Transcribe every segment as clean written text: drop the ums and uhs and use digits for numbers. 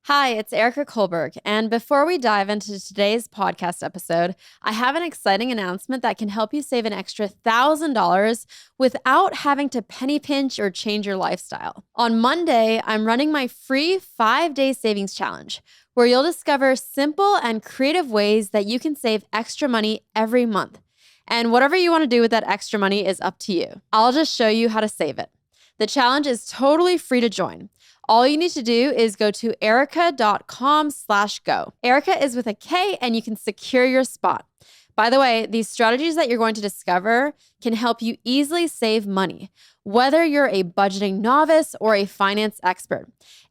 Hi, it's Erica Kohlberg, and before we dive into today's podcast episode, I have an exciting announcement that can help you save an extra $1,000 without having to penny pinch or change your lifestyle. On Monday, I'm running my free 5-day savings challenge, where you'll discover simple and creative ways that you can save extra money every month. And whatever you want to do with that extra money is up to you. I'll just show you how to save it. The challenge is totally free to join. All you need to do is go to erica.com/go. Erica is with a K, and you can secure your spot. By the way, these strategies that you're going to discover can help you easily save money, whether you're a budgeting novice or a finance expert.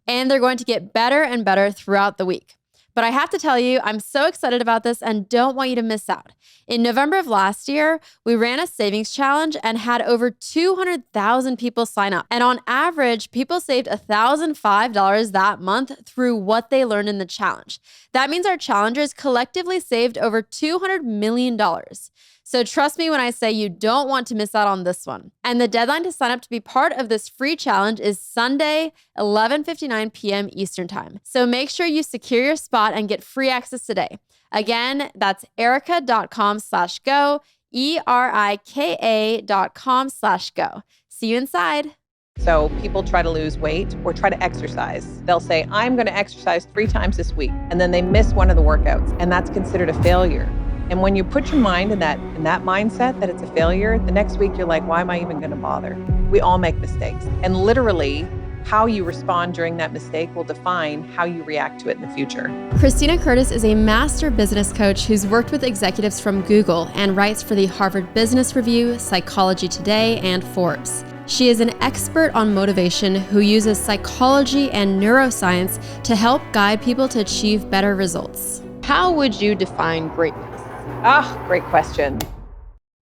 And they're going to get better and better throughout the week. But I have to tell you, I'm so excited about this and don't want you to miss out. In November of last year, we ran a savings challenge and had over 200,000 people sign up. And on average, people saved $1,005 that month through what they learned in the challenge. That means our challengers collectively saved over $200 million. So trust me when I say you don't want to miss out on this one. And the deadline to sign up to be part of this free challenge is Sunday, 11:59 p.m. Eastern Time. So make sure you secure your spot and get free access today. Again, that's erica.com/go, ERIKA.com/go. See you inside. So people try to lose weight or try to exercise. They'll say, I'm going to exercise 3 times this week. And then they miss one of the workouts. And that's considered a failure. And when you put your mind in that mindset that it's a failure, the next week you're like, why am I even going to bother? We all make mistakes. And literally, how you respond during that mistake will define how you react to it in the future. Christina Curtis is a master business coach who's worked with executives from Google and writes for the Harvard Business Review, Psychology Today, and Forbes. She is an expert on motivation who uses psychology and neuroscience to help guide people to achieve better results. How would you define greatness? Great question.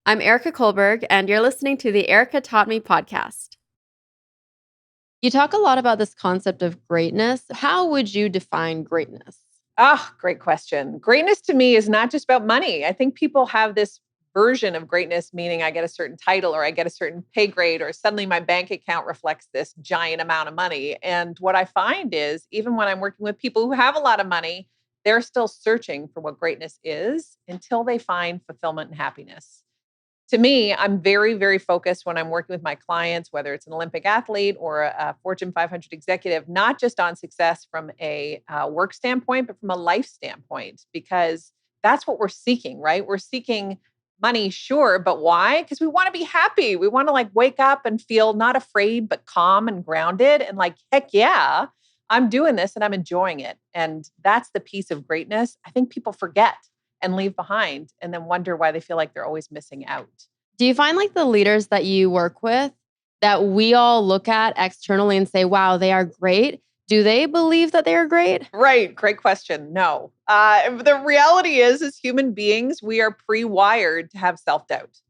I'm Erica Kohlberg, and you're listening to the Erica Taught Me podcast. You talk a lot about this concept of greatness. How would you define greatness? Great question. Greatness to me is not just about money. I think people have this version of greatness, meaning I get a certain title or I get a certain pay grade or suddenly my bank account reflects this giant amount of money. And what I find is even when I'm working with people who have a lot of money, they're still searching for what greatness is until they find fulfillment and happiness. To me, I'm very, very focused when I'm working with my clients, whether it's an Olympic athlete or a Fortune 500 executive, not just on success from a work standpoint, but from a life standpoint, because that's what we're seeking, right? We're seeking money, sure, but why? Because we want to be happy. We want to wake up and feel not afraid, but calm and grounded and heck yeah, I'm doing this and I'm enjoying it. And that's the piece of greatness I think people forget and leave behind and then wonder why they feel like they're always missing out. Do you find the leaders that you work with that we all look at externally and say, wow, they are great? Do they believe that they are great? Right. Great question. No. The reality is, as human beings, we are pre-wired to have self-doubt.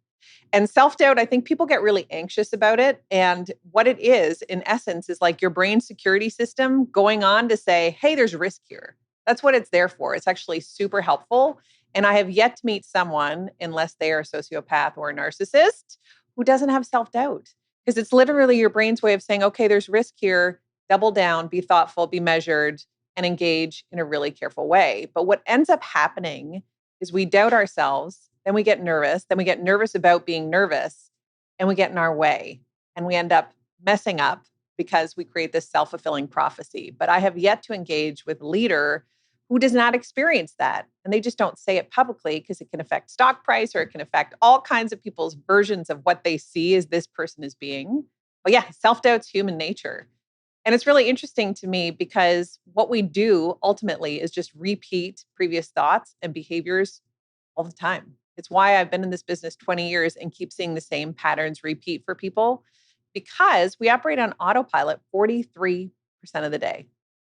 And self-doubt, I think people get really anxious about it. And what it is, in essence, is your brain security system going on to say, hey, there's risk here. That's what it's there for. It's actually super helpful. And I have yet to meet someone, unless they are a sociopath or a narcissist, who doesn't have self-doubt. Because it's literally your brain's way of saying, okay, there's risk here. Double down, be thoughtful, be measured, and engage in a really careful way. But what ends up happening is we doubt ourselves. Then we get nervous. Then we get nervous about being nervous and we get in our way and we end up messing up because we create this self-fulfilling prophecy. But I have yet to engage with a leader who does not experience that. And they just don't say it publicly because it can affect stock price or it can affect all kinds of people's versions of what they see as this person as being. But yeah, self-doubt's human nature. And it's really interesting to me because what we do ultimately is just repeat previous thoughts and behaviors all the time. It's why I've been in this business 20 years and keep seeing the same patterns repeat for people because we operate on autopilot 43% of the day.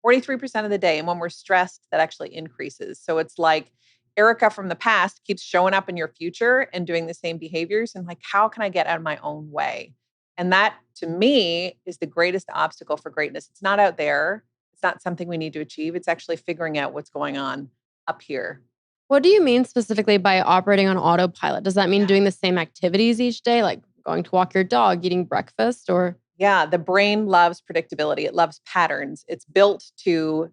43% of the day. And when we're stressed, that actually increases. So it's like Erica from the past keeps showing up in your future and doing the same behaviors. And how can I get out of my own way? And that, to me, is the greatest obstacle for greatness. It's not out there. It's not something we need to achieve. It's actually figuring out what's going on up here. What do you mean specifically by operating on autopilot? Does that mean doing the same activities each day, like going to walk your dog, eating breakfast, or? Yeah, the brain loves predictability. It loves patterns. It's built to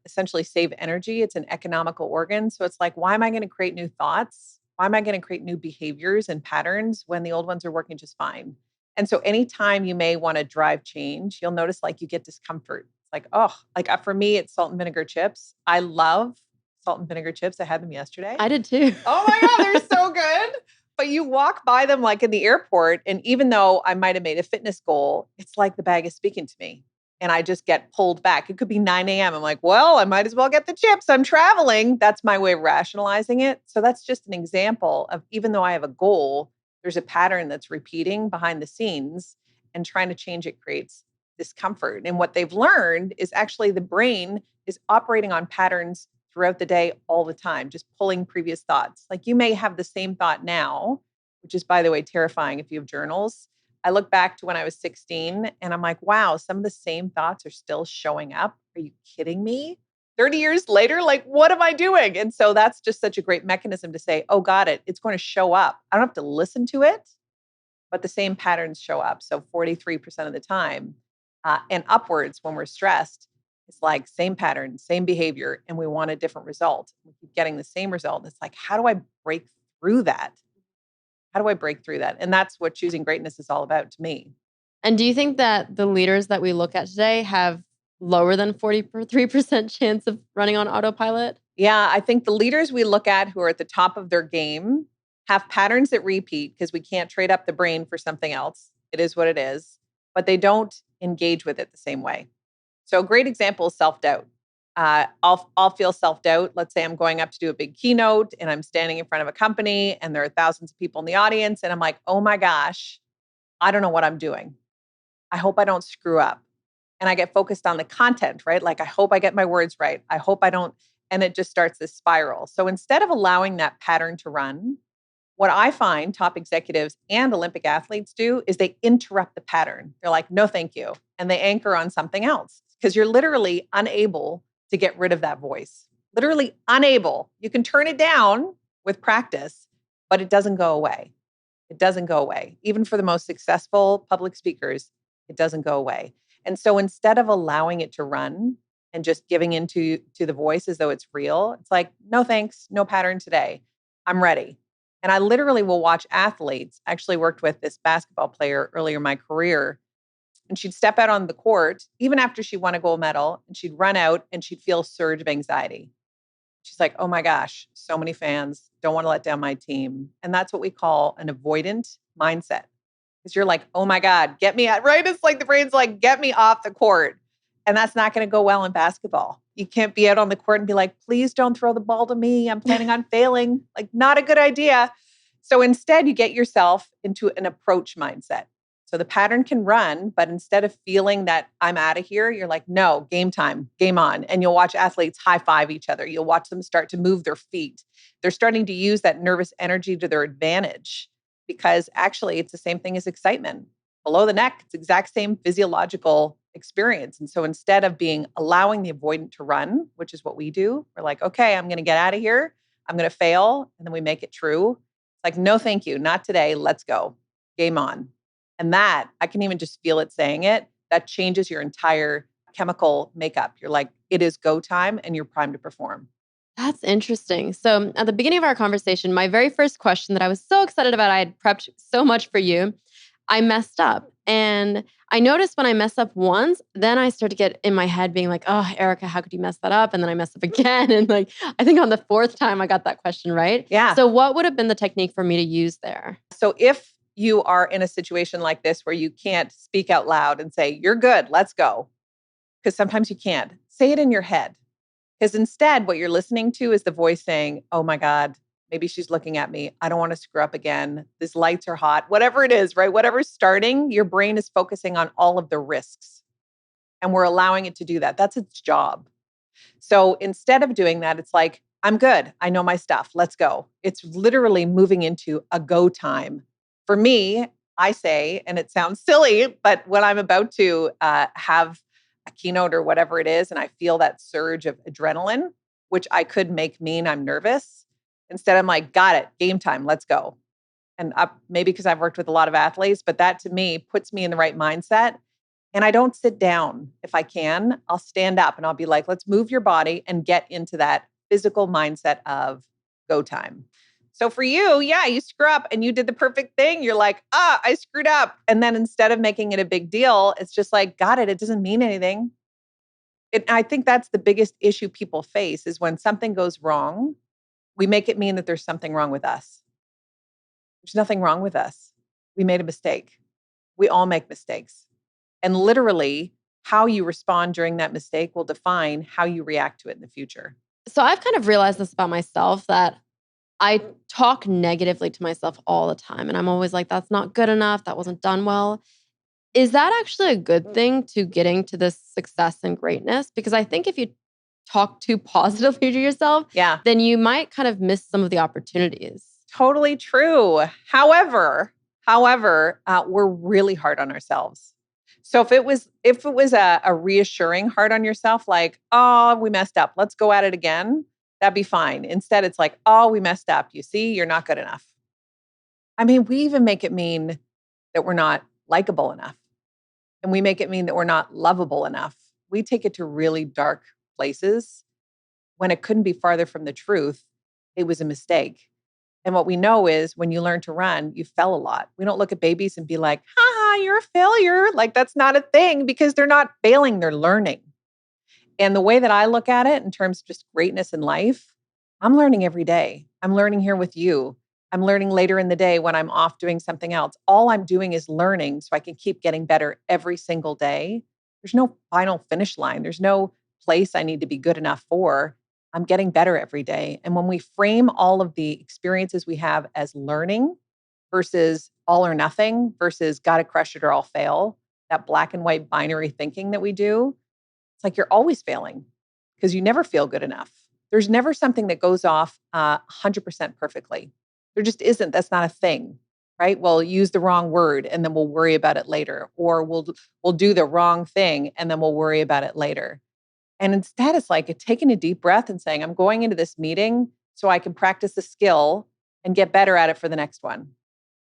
essentially save energy. It's an economical organ. So it's like, why am I going to create new thoughts? Why am I going to create new behaviors and patterns when the old ones are working just fine? And so anytime you may want to drive change, you'll notice like you get discomfort. It's like, oh, like for me, it's salt and vinegar chips. I love salt and vinegar chips. I had them yesterday. I did too. Oh my God, they're so good. But you walk by them like in the airport. And even though I might have made a fitness goal, it's like the bag is speaking to me. And I just get pulled back. It could be 9 a.m. I'm like, well, I might as well get the chips. I'm traveling. That's my way of rationalizing it. So that's just an example of even though I have a goal, there's a pattern that's repeating behind the scenes, and trying to change it creates discomfort. And what they've learned is actually the brain is operating on patterns throughout the day all the time, just pulling previous thoughts. Like you may have the same thought now, which is, by the way, terrifying if you have journals. I look back to when I was 16 and I'm like, wow, some of the same thoughts are still showing up. Are you kidding me? 30 years later, like, what am I doing? And so that's just such a great mechanism to say, oh, got it. It's going to show up. I don't have to listen to it, but the same patterns show up. So 43% of the time and upwards when we're stressed, it's like same pattern, same behavior, and we want a different result. We keep getting the same result. It's like, how do I break through that? How do I break through that? And that's what choosing greatness is all about to me. And do you think that the leaders that we look at today have lower than 43% chance of running on autopilot? Yeah, I think the leaders we look at who are at the top of their game have patterns that repeat because we can't trade up the brain for something else. It is what it is, but they don't engage with it the same way. So a great example is self-doubt. I'll feel self-doubt. Let's say I'm going up to do a big keynote and I'm standing in front of a company and there are thousands of people in the audience. And I'm like, oh my gosh, I don't know what I'm doing. I hope I don't screw up. And I get focused on the content, right? Like, I hope I get my words right. I hope I don't. And it just starts this spiral. So instead of allowing that pattern to run, what I find top executives and Olympic athletes do is they interrupt the pattern. They're like, no, thank you. And they anchor on something else because you're literally unable to get rid of that voice. Literally unable. You can turn it down with practice, but it doesn't go away. It doesn't go away. Even for the most successful public speakers, it doesn't go away. And so instead of allowing it to run and just giving into the voice as though it's real, it's like, no thanks, no pattern today. I'm ready. And I literally will watch athletes. I actually worked with this basketball player earlier in my career, and she'd step out on the court, even after she won a gold medal, and she'd run out and she'd feel a surge of anxiety. She's like, oh my gosh, so many fans, don't want to let down my team. And that's what we call an avoidant mindset. Because you're like, oh my God, get me out, right? It's like the brain's like, get me off the court. And that's not going to go well in basketball. You can't be out on the court and be like, please don't throw the ball to me. I'm planning on failing. Like, not a good idea. So instead, you get yourself into an approach mindset. So the pattern can run, but instead of feeling that I'm out of here, you're like, no, game time, game on. And you'll watch athletes high five each other. You'll watch them start to move their feet. They're starting to use that nervous energy to their advantage because actually it's the same thing as excitement. Below the neck, it's the exact same physiological experience. And so instead of allowing the avoidant to run, which is what we do, we're like, okay, I'm going to get out of here. I'm going to fail. And then we make it true. It's like, no, thank you. Not today. Let's go. Game on. And that, I can even just feel it saying it, that changes your entire chemical makeup. You're like, it is go time and you're primed to perform. That's interesting. So at the beginning of our conversation, my very first question that I was so excited about, I had prepped so much for you, I messed up. And I noticed when I mess up once, then I start to get in my head being like, oh, Erica, how could you mess that up? And then I mess up again. And like, I think on the fourth time I got that question right. Yeah. So what would have been the technique for me to use there? So if you are in a situation like this where you can't speak out loud and say, you're good, let's go. Because sometimes you can't. Say it in your head. Because instead, what you're listening to is the voice saying, oh my God, maybe she's looking at me. I don't want to screw up again. These lights are hot. Whatever it is, right? Whatever's starting, your brain is focusing on all of the risks. And we're allowing it to do that. That's its job. So instead of doing that, it's like, I'm good. I know my stuff. Let's go. It's literally moving into a go time. For me, I say, and it sounds silly, but when I'm about to have a keynote or whatever it is, and I feel that surge of adrenaline, which I could make mean I'm nervous, instead I'm like, got it, game time, let's go. and maybe because I've worked with a lot of athletes, but that to me puts me in the right mindset. And I don't sit down. If I can, I'll stand up and I'll be like, let's move your body and get into that physical mindset of go time. So for you, yeah, you screw up and you did the perfect thing. You're like, I screwed up. And then instead of making it a big deal, it's just like, got it. It doesn't mean anything. I think that's the biggest issue people face is when something goes wrong, we make it mean that there's something wrong with us. There's nothing wrong with us. We made a mistake. We all make mistakes. And literally, how you respond during that mistake will define how you react to it in the future. So I've kind of realized this about myself that I talk negatively to myself all the time. And I'm always like, that's not good enough. That wasn't done well. Is that actually a good thing to getting to this success and greatness? Because I think if you talk too positively to yourself, Yeah, then you might kind of miss some of the opportunities. totally true. However, we're really hard on ourselves. So if it was a reassuring hard on yourself, like, oh, we messed up, let's go at it again, that'd be fine. Instead, it's like, oh, we messed up. You see, you're not good enough. I mean, we even make it mean that we're not likable enough. And we make it mean that we're not lovable enough. We take it to really dark places when it couldn't be farther from the truth. It was a mistake. And what we know is when you learn to run, you fell a lot. We don't look at babies and be like, haha, you're a failure. Like that's not a thing because they're not failing, they're learning. And the way that I look at it in terms of just greatness in life, I'm learning every day. I'm learning here with you. I'm learning later in the day when I'm off doing something else. All I'm doing is learning so I can keep getting better every single day. There's no final finish line. There's no place I need to be good enough for. I'm getting better every day. And when we frame all of the experiences we have as learning versus all or nothing versus got to crush it or I'll fail, that black and white binary thinking that we do, it's like you're always failing because you never feel good enough. There's never something that goes off 100% perfectly. There just isn't. That's not a thing, right? We'll use the wrong word and then we'll worry about it later, or we'll do the wrong thing and then we'll worry about it later. And instead, it's like taking a deep breath and saying, "I'm going into this meeting so I can practice the skill and get better at it for the next one."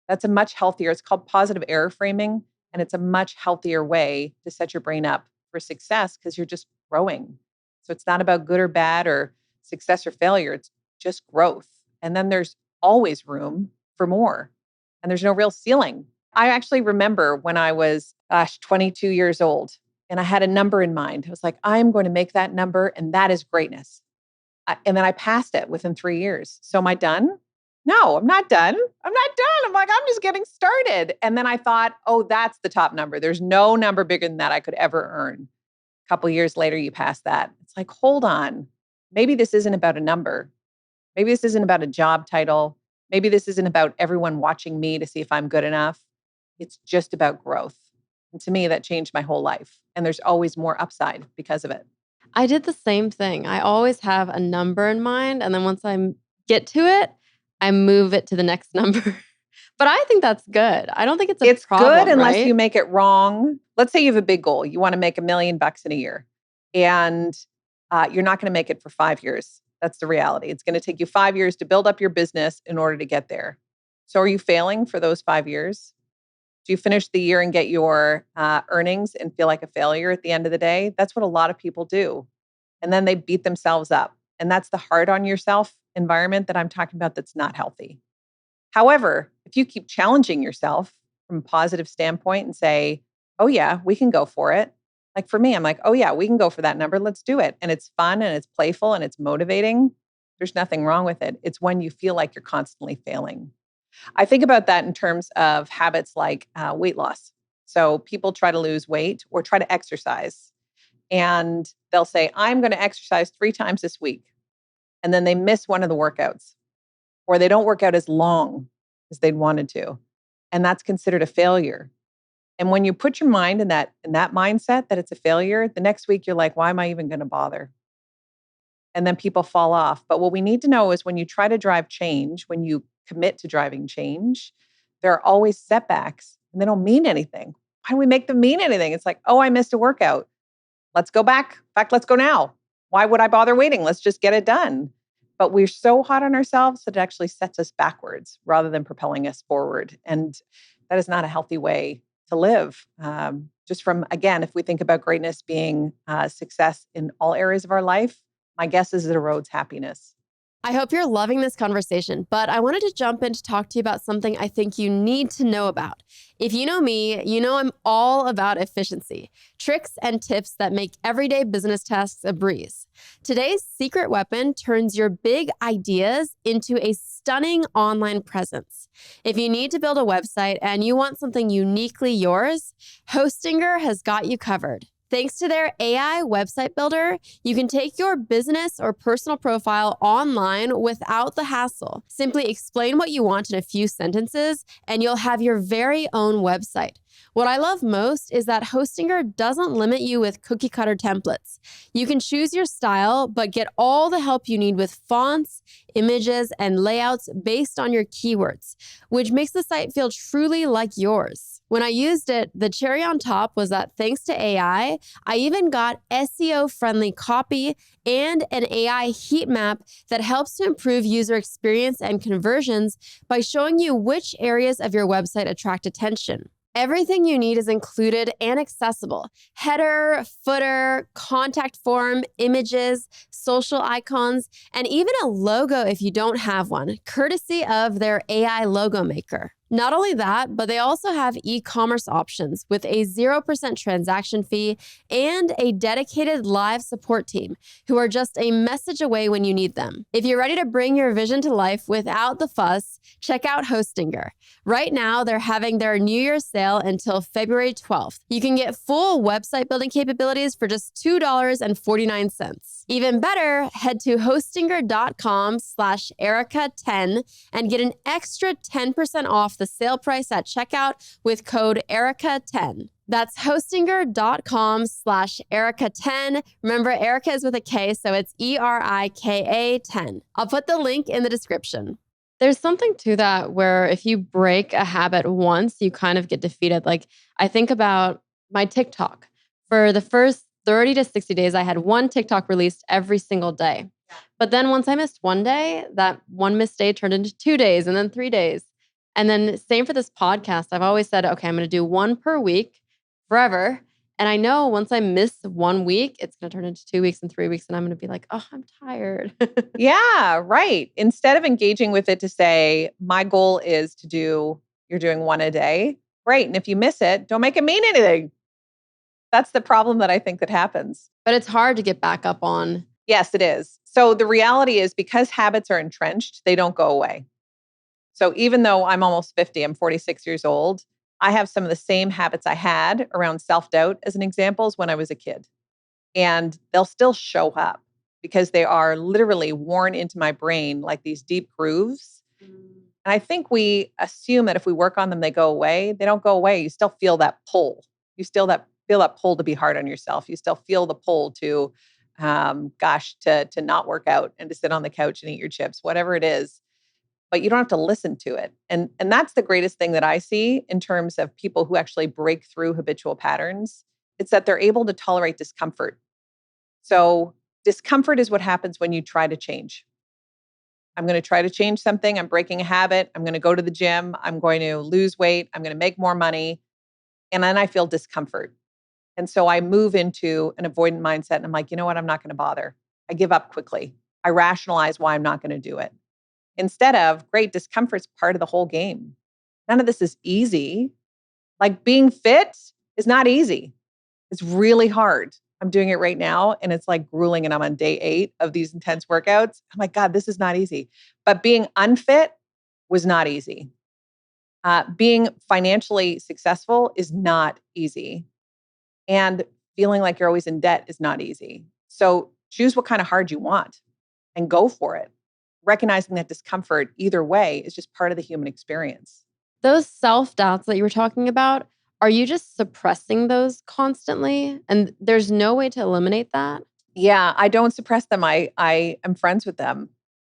That's a much healthier. It's called positive error framing, and it's a much healthier way to set your brain up for success because you're just growing. So it's not about good or bad or success or failure. It's just growth. And then there's always room for more. And there's no real ceiling. I actually remember when I was, 22 years old and I had a number in mind. I was like, I'm going to make that number and that is greatness. And then I passed it within 3 years. So am I done? No, I'm not done. I'm not done. I'm like, I'm just getting started. And then I thought, oh, that's the top number. There's no number bigger than that I could ever earn. A couple years later, you pass that. It's like, hold on. Maybe this isn't about a number. Maybe this isn't about a job title. Maybe this isn't about everyone watching me to see if I'm good enough. It's just about growth. And to me, that changed my whole life. And there's always more upside because of it. I did the same thing. I always have a number in mind. And then once I get to it, I move it to the next number. But I think that's good. I don't think it's a It's problem, good unless right? you make it wrong. Let's say you have a big goal. You want to make $1 million in a year. And you're not going to make it for 5 years. That's the reality. It's going to take you 5 years to build up your business in order to get there. So are you failing for those 5 years? Do you finish the year and get your earnings and feel like a failure at the end of the day? That's what a lot of people do. And then they beat themselves up. And that's the hard on yourself environment that I'm talking about that's not healthy. However, if you keep challenging yourself from a positive standpoint and say, oh, yeah, we can go for it. Like for me, I'm like, oh, yeah, we can go for that number. Let's do it. And it's fun and it's playful and it's motivating. There's nothing wrong with it. It's when you feel like you're constantly failing. I think about that in terms of habits like weight loss. So people try to lose weight or try to exercise. And they'll say, I'm going to exercise 3 times this week. And then they miss one of the workouts or they don't work out as long as they'd wanted to. And that's considered a failure. And when you put your mind in that mindset that it's a failure, the next week you're like, why am I even going to bother? And then people fall off. But what we need to know is when you try to drive change, when you commit to driving change, there are always setbacks and they don't mean anything. Why do we make them mean anything? It's like, oh, I missed a workout. Let's go back. In fact, let's go now. Why would I bother waiting? Let's just get it done. But we're so hard on ourselves that it actually sets us backwards rather than propelling us forward. And that is not a healthy way to live. Just from, again, if we think about greatness being success in all areas of our life, my guess is it erodes happiness. I hope you're loving this conversation, but I wanted to jump in to talk to you about something I think you need to know about. If you know me, you know I'm all about efficiency, tricks and tips that make everyday business tasks a breeze. Today's secret weapon turns your big ideas into a stunning online presence. If you need to build a website and you want something uniquely yours, Hostinger has got you covered. Thanks to their AI website builder, you can take your business or personal profile online without the hassle. Simply explain what you want in a few sentences, and you'll have your very own website. What I love most is that Hostinger doesn't limit you with cookie cutter templates. You can choose your style, but get all the help you need with fonts, images, and layouts based on your keywords, which makes the site feel truly like yours. When I used it, the cherry on top was that thanks to AI, I even got SEO-friendly copy and an AI heat map that helps to improve user experience and conversions by showing you which areas of your website attract attention. Everything you need is included and accessible. Header, footer, contact form, images, social icons, and even a logo if you don't have one, courtesy of their AI logo maker. Not only that, but they also have e-commerce options with a 0% transaction fee and a dedicated live support team who are just a message away when you need them. If you're ready to bring your vision to life without the fuss, check out Hostinger. Right now, they're having their New Year's sale until February 12th. You can get full website building capabilities for just $2.49. Even better, head to hostinger.com/Erica10 and get an extra 10% off the sale price at checkout with code Erica10. That's hostinger.com/Erica10. Remember, Erica is with a K, so it's ERIKA10. I'll put the link in the description. There's something to that where if you break a habit once, you kind of get defeated. Like I think about my TikTok. For the first 30 to 60 days, I had one TikTok released every single day. But then once I missed one day, that one missed day turned into 2 days and then 3 days. And then same for this podcast. I've always said, okay, I'm going to do one per week forever. And I know once I miss 1 week, it's going to turn into 2 weeks and 3 weeks. And I'm going to be like, oh, I'm tired. Yeah, right. Instead of engaging with it to say, my goal is to do, you're doing one a day. Great. And if you miss it, don't make it mean anything. That's the problem that I think that happens. But it's hard to get back up on. Yes, it is. So the reality is because habits are entrenched, they don't go away. So even though I'm almost 50, I'm 46 years old, I have some of the same habits I had around self-doubt, as an example, as when I was a kid. And they'll still show up because they are literally worn into my brain like these deep grooves. And I think we assume that if we work on them, they go away. They don't go away. You still feel that pull. You still feel that pull to be hard on yourself. You still feel the pull to, to not work out and to sit on the couch and eat your chips, whatever it is. But you don't have to listen to it. And that's the greatest thing that I see in terms of people who actually break through habitual patterns. It's that they're able to tolerate discomfort. So discomfort is what happens when you try to change. I'm going to try to change something. I'm breaking a habit. I'm going to go to the gym. I'm going to lose weight. I'm going to make more money. And then I feel discomfort. And so I move into an avoidant mindset. And I'm like, you know what? I'm not going to bother. I give up quickly. I rationalize why I'm not going to do it. Instead of, great, discomfort's part of the whole game. None of this is easy. Like being fit is not easy. It's really hard. I'm doing it right now and it's like grueling and I'm on day 8 of these intense workouts. I'm like, God, this is not easy. But being unfit was not easy. Being financially successful is not easy. And feeling like you're always in debt is not easy. So choose what kind of hard you want and go for it. Recognizing that discomfort either way is just part of the human experience. Those self-doubts that you were talking about, are you just suppressing those constantly? And there's no way to eliminate that? Yeah, I don't suppress them. I am friends with them.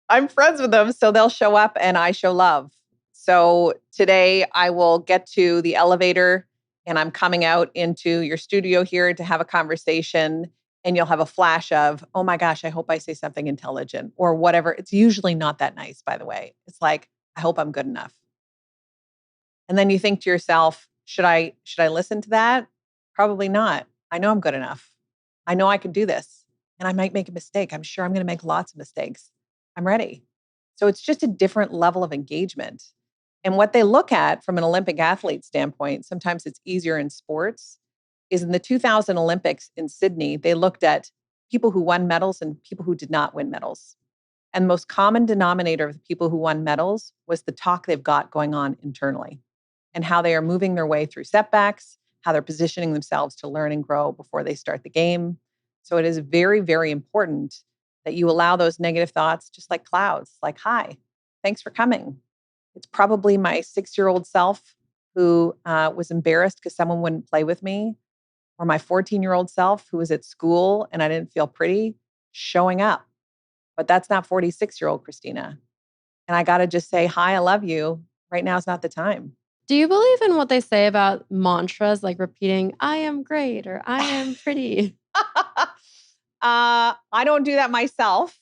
I'm friends with them, so they'll show up and I show love. So today I will get to the elevator and I'm coming out into your studio here to have a conversation. and you'll have a flash of, oh my gosh, I hope I say something intelligent or whatever. It's usually not that nice, by the way. It's like, I hope I'm good enough. And then you think to yourself, should I listen to that? Probably not. I know I'm good enough. I know I can do this. And I might make a mistake. I'm sure I'm going to make lots of mistakes. I'm ready. So it's just a different level of engagement. And what they look at from an Olympic athlete standpoint, sometimes it's easier in sports, is in the 2000 Olympics in Sydney, they looked at people who won medals and people who did not win medals. And the most common denominator of the people who won medals was the talk they've got going on internally and how they are moving their way through setbacks, how they're positioning themselves to learn and grow before they start the game. So it is very, very important that you allow those negative thoughts, just like clouds, like, hi, thanks for coming. It's probably my 6-year-old self who was embarrassed because someone wouldn't play with me, or my 14-year-old self who was at school and I didn't feel pretty showing up. But that's not 46-year-old Christina. And I got to just say, hi, I love you. Right now is not the time. Do you believe in what they say about mantras, like repeating, I am great or I am pretty? I don't do that myself.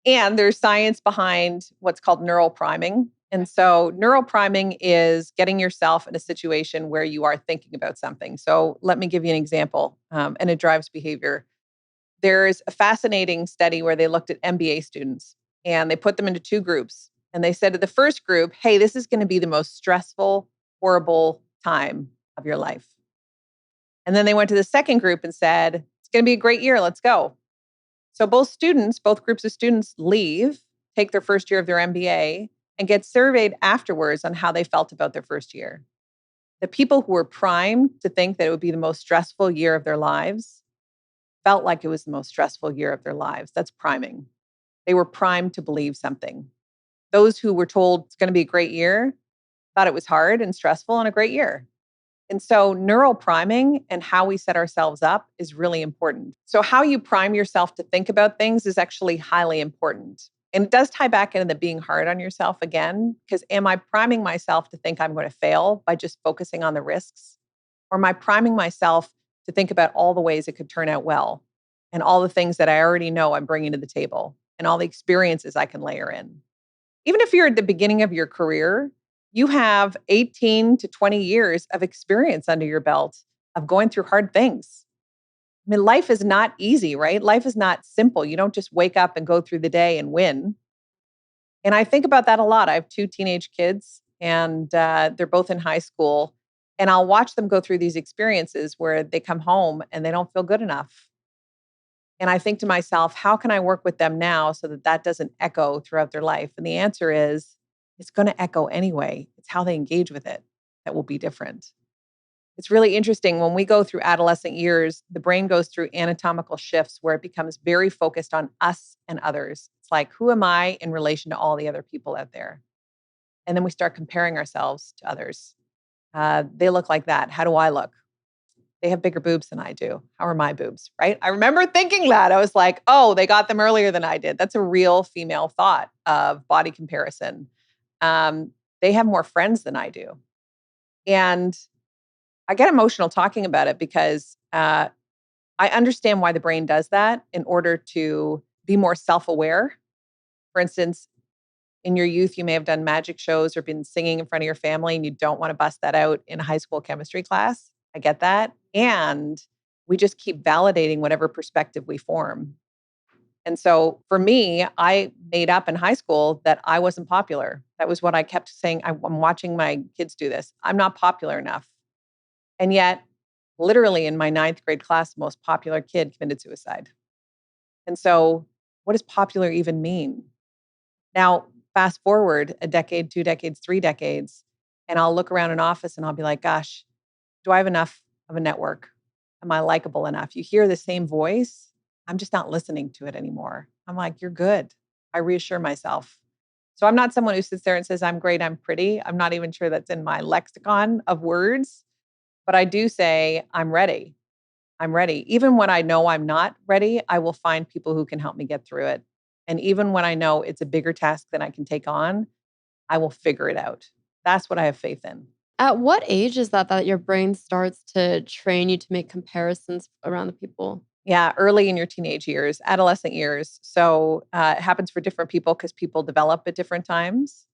And there's science behind what's called neural priming. And so neural priming is getting yourself in a situation where you are thinking about something. So let me give you an example, and it drives behavior. There's a fascinating study where they looked at MBA students and they put them into two groups. And they said to the first group, hey, this is going to be the most stressful, horrible time of your life. And then they went to the second group and said, it's going to be a great year. Let's go. So both groups of students leave, take their first year of their MBA, and get surveyed afterwards on how they felt about their first year. The people who were primed to think that it would be the most stressful year of their lives felt like it was the most stressful year of their lives. That's priming. They were primed to believe something. Those who were told it's going to be a great year thought it was hard and stressful and a great year. And so neural priming and how we set ourselves up is really important. So how you prime yourself to think about things is actually highly important. And it does tie back into the being hard on yourself again, because am I priming myself to think I'm going to fail by just focusing on the risks? Or am I priming myself to think about all the ways it could turn out well and all the things that I already know I'm bringing to the table and all the experiences I can layer in? Even if you're at the beginning of your career, you have 18 to 20 years of experience under your belt of going through hard things. I mean, life is not easy, right? Life is not simple. You don't just wake up and go through the day and win. And I think about that a lot. I have 2 teenage kids and they're both in high school. And I'll watch them go through these experiences where they come home and they don't feel good enough. And I think to myself, how can I work with them now so that that doesn't echo throughout their life? And the answer is, it's going to echo anyway. It's how they engage with it that will be different. It's really interesting. When we go through adolescent years, the brain goes through anatomical shifts where it becomes very focused on us and others. It's like, who am I in relation to all the other people out there? And then we start comparing ourselves to others. They look like that. How do I look? They have bigger boobs than I do. How are my boobs, right? I remember thinking that. I was like, oh, they got them earlier than I did. That's a real female thought of body comparison. They have more friends than I do. And I get emotional talking about it because I understand why the brain does that in order to be more self-aware. For instance, in your youth, you may have done magic shows or been singing in front of your family and you don't want to bust that out in a high school chemistry class. I get that. And we just keep validating whatever perspective we form. And so for me, I made up in high school that I wasn't popular. That was what I kept saying. I'm watching my kids do this. I'm not popular enough. And yet, literally in my 9th grade class, the most popular kid committed suicide. And so what does popular even mean? Now, fast forward a decade, 2 decades, 3 decades, and I'll look around an office and I'll be like, gosh, do I have enough of a network? Am I likable enough? You hear the same voice. I'm just not listening to it anymore. I'm like, you're good. I reassure myself. So I'm not someone who sits there and says, I'm great, I'm pretty. I'm not even sure that's in my lexicon of words, but I do say, I'm ready. I'm ready. Even when I know I'm not ready, I will find people who can help me get through it. And even when I know it's a bigger task than I can take on, I will figure it out. That's what I have faith in. At what age is that your brain starts to train you to make comparisons around the people? Yeah, early in your teenage years, adolescent years. So it happens for different people because people develop at different times.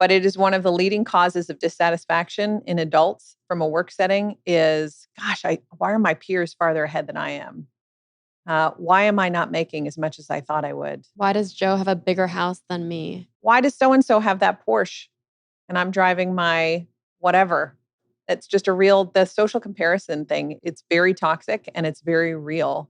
But it is one of the leading causes of dissatisfaction in adults from a work setting is, gosh, why are my peers farther ahead than I am? Why am I not making as much as I thought I would? Why does Joe have a bigger house than me? Why does so and so have that Porsche and I'm driving my whatever? It's just the social comparison thing. It's very toxic and it's very real.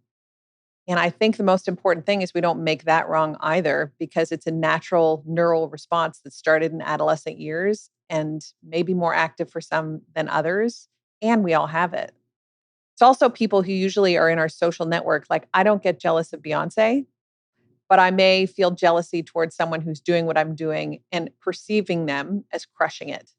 And I think the most important thing is we don't make that wrong either because it's a natural neural response that started in adolescent years and maybe more active for some than others. And we all have it. It's also people who usually are in our social network. Like, I don't get jealous of Beyonce, but I may feel jealousy towards someone who's doing what I'm doing and perceiving them as crushing it.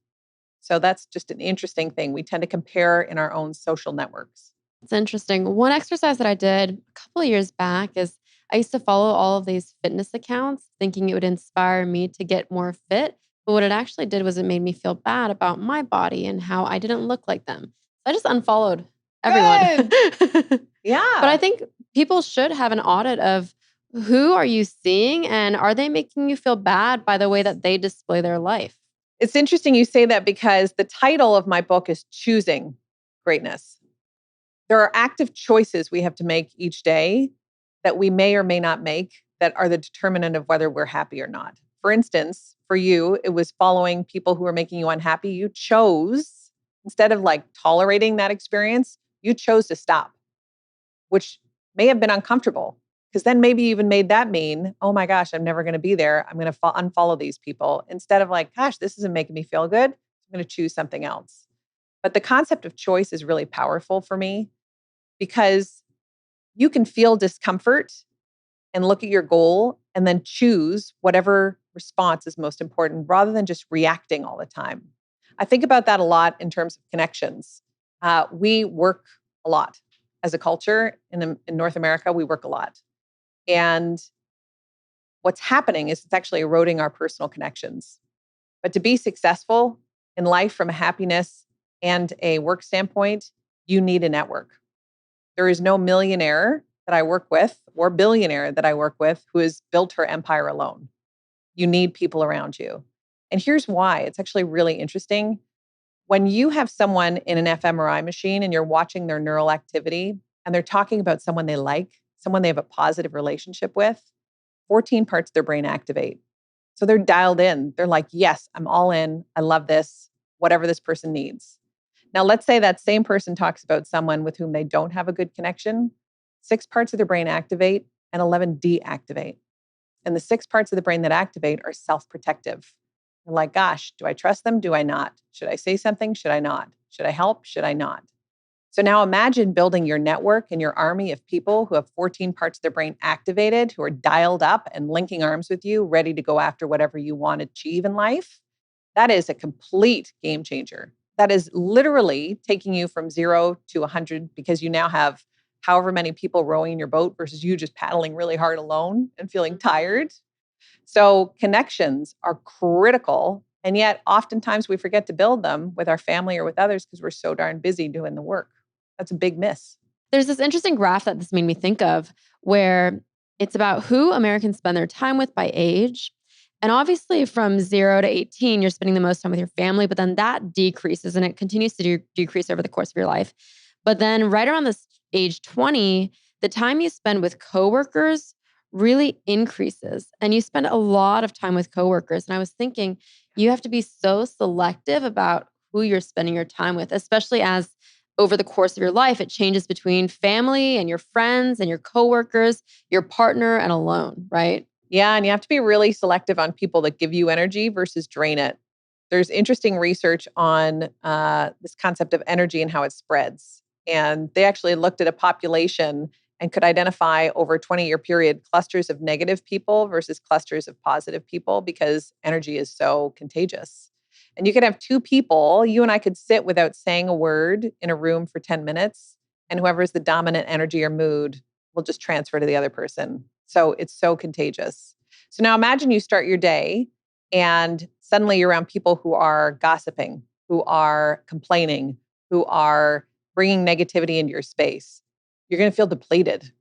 So that's just an interesting thing. We tend to compare in our own social networks. It's interesting. One exercise that I did a couple of years back is I used to follow all of these fitness accounts thinking it would inspire me to get more fit. But what it actually did was it made me feel bad about my body and how I didn't look like them. So I just unfollowed everyone. Good. But I Yeah. think people should have an audit of who are you seeing and are they making you feel bad by the way that they display their life? It's interesting you say that because the title of my book is Choosing Greatness. There are active choices we have to make each day that we may or may not make that are the determinant of whether we're happy or not. For instance, for you, it was following people who are making you unhappy. You chose, instead of like tolerating that experience, you chose to stop, which may have been uncomfortable because then maybe you even made that mean, oh my gosh, I'm never going to be there. I'm going to unfollow these people instead of like, gosh, this isn't making me feel good. I'm going to choose something else. But the concept of choice is really powerful for me because you can feel discomfort and look at your goal and then choose whatever response is most important rather than just reacting all the time. I think about that a lot in terms of connections. We work a lot as a culture in North America, we work a lot. And what's happening is it's actually eroding our personal connections. But to be successful in life from a happiness and a work standpoint, you need a network. There is no millionaire that I work with or billionaire that I work with who has built her empire alone. You need people around you. And here's why. It's actually really interesting. When you have someone in an fMRI machine and you're watching their neural activity and they're talking about someone they like, someone they have a positive relationship with, 14 parts of their brain activate. So they're dialed in. They're like, yes, I'm all in. I love this, whatever this person needs. Now, let's say that same person talks about someone with whom they don't have a good connection. 6 parts of their brain activate and 11 deactivate. And the 6 parts of the brain that activate are self-protective. They're like, gosh, do I trust them? Do I not? Should I say something? Should I not? Should I help? Should I not? So now imagine building your network and your army of people who have 14 parts of their brain activated, who are dialed up and linking arms with you, ready to go after whatever you want to achieve in life. That is a complete game changer. That is literally taking you from 0 to 100 because you now have however many people rowing in your boat versus you just paddling really hard alone and feeling tired. So connections are critical. And yet oftentimes we forget to build them with our family or with others because we're so darn busy doing the work. That's a big miss. There's this interesting graph that this made me think of where it's about who Americans spend their time with by age. And obviously, from 0 to 18, you're spending the most time with your family, but then that decreases and it continues to decrease over the course of your life. But then, right around this age 20, the time you spend with coworkers really increases. And you spend a lot of time with coworkers. And I was thinking, you have to be so selective about who you're spending your time with, especially as over the course of your life, it changes between family and your friends and your coworkers, your partner and alone, right? Yeah, and you have to be really selective on people that give you energy versus drain it. There's interesting research on this concept of energy and how it spreads. And they actually looked at a population and could identify over a 20-year period clusters of negative people versus clusters of positive people because energy is so contagious. And you could have 2 people, you and I could sit without saying a word in a room for 10 minutes, and whoever is the dominant energy or mood will just transfer to the other person. So it's so contagious. So now imagine you start your day and suddenly you're around people who are gossiping, who are complaining, who are bringing negativity into your space. you're going to feel depleted.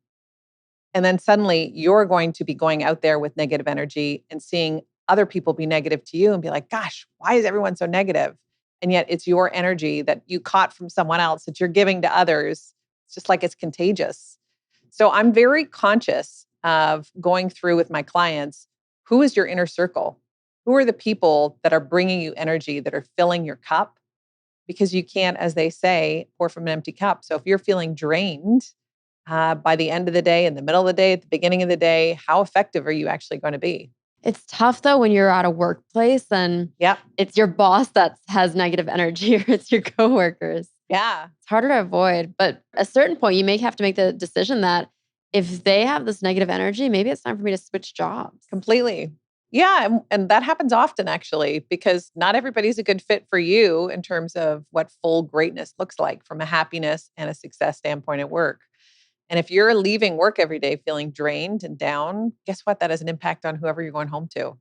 And then suddenly you're going to be going out there with negative energy and seeing other people be negative to you and be like, gosh, why is everyone so negative? And yet it's your energy that you caught from someone else that you're giving to others. It's just like it's contagious. So I'm very conscious of going through with my clients, who is your inner circle? Who are the people that are bringing you energy, that are filling your cup? Because you can't, as they say, pour from an empty cup. So if you're feeling drained by the end of the day, in the middle of the day, at the beginning of the day, how effective are you actually going to be? It's tough though when you're at a workplace and Yeah. it's your boss that has negative energy or it's your coworkers. Yeah. It's harder to avoid. But at a certain point, you may have to make the decision that if they have this negative energy, maybe it's time for me to switch jobs. Completely. Yeah. And that happens often, actually, because not everybody's a good fit for you in terms of what full greatness looks like from a happiness and a success standpoint at work. And if you're leaving work every day feeling drained and down, guess what? That has an impact on whoever you're going home to.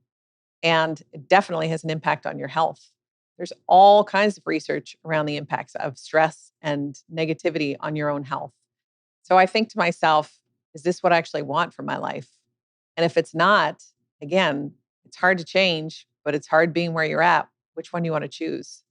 And it definitely has an impact on your health. There's all kinds of research around the impacts of stress and negativity on your own health. So I think to myself, is this what I actually want for my life? And if it's not, again, it's hard to change, but it's hard being where you're at. Which one do you want to choose?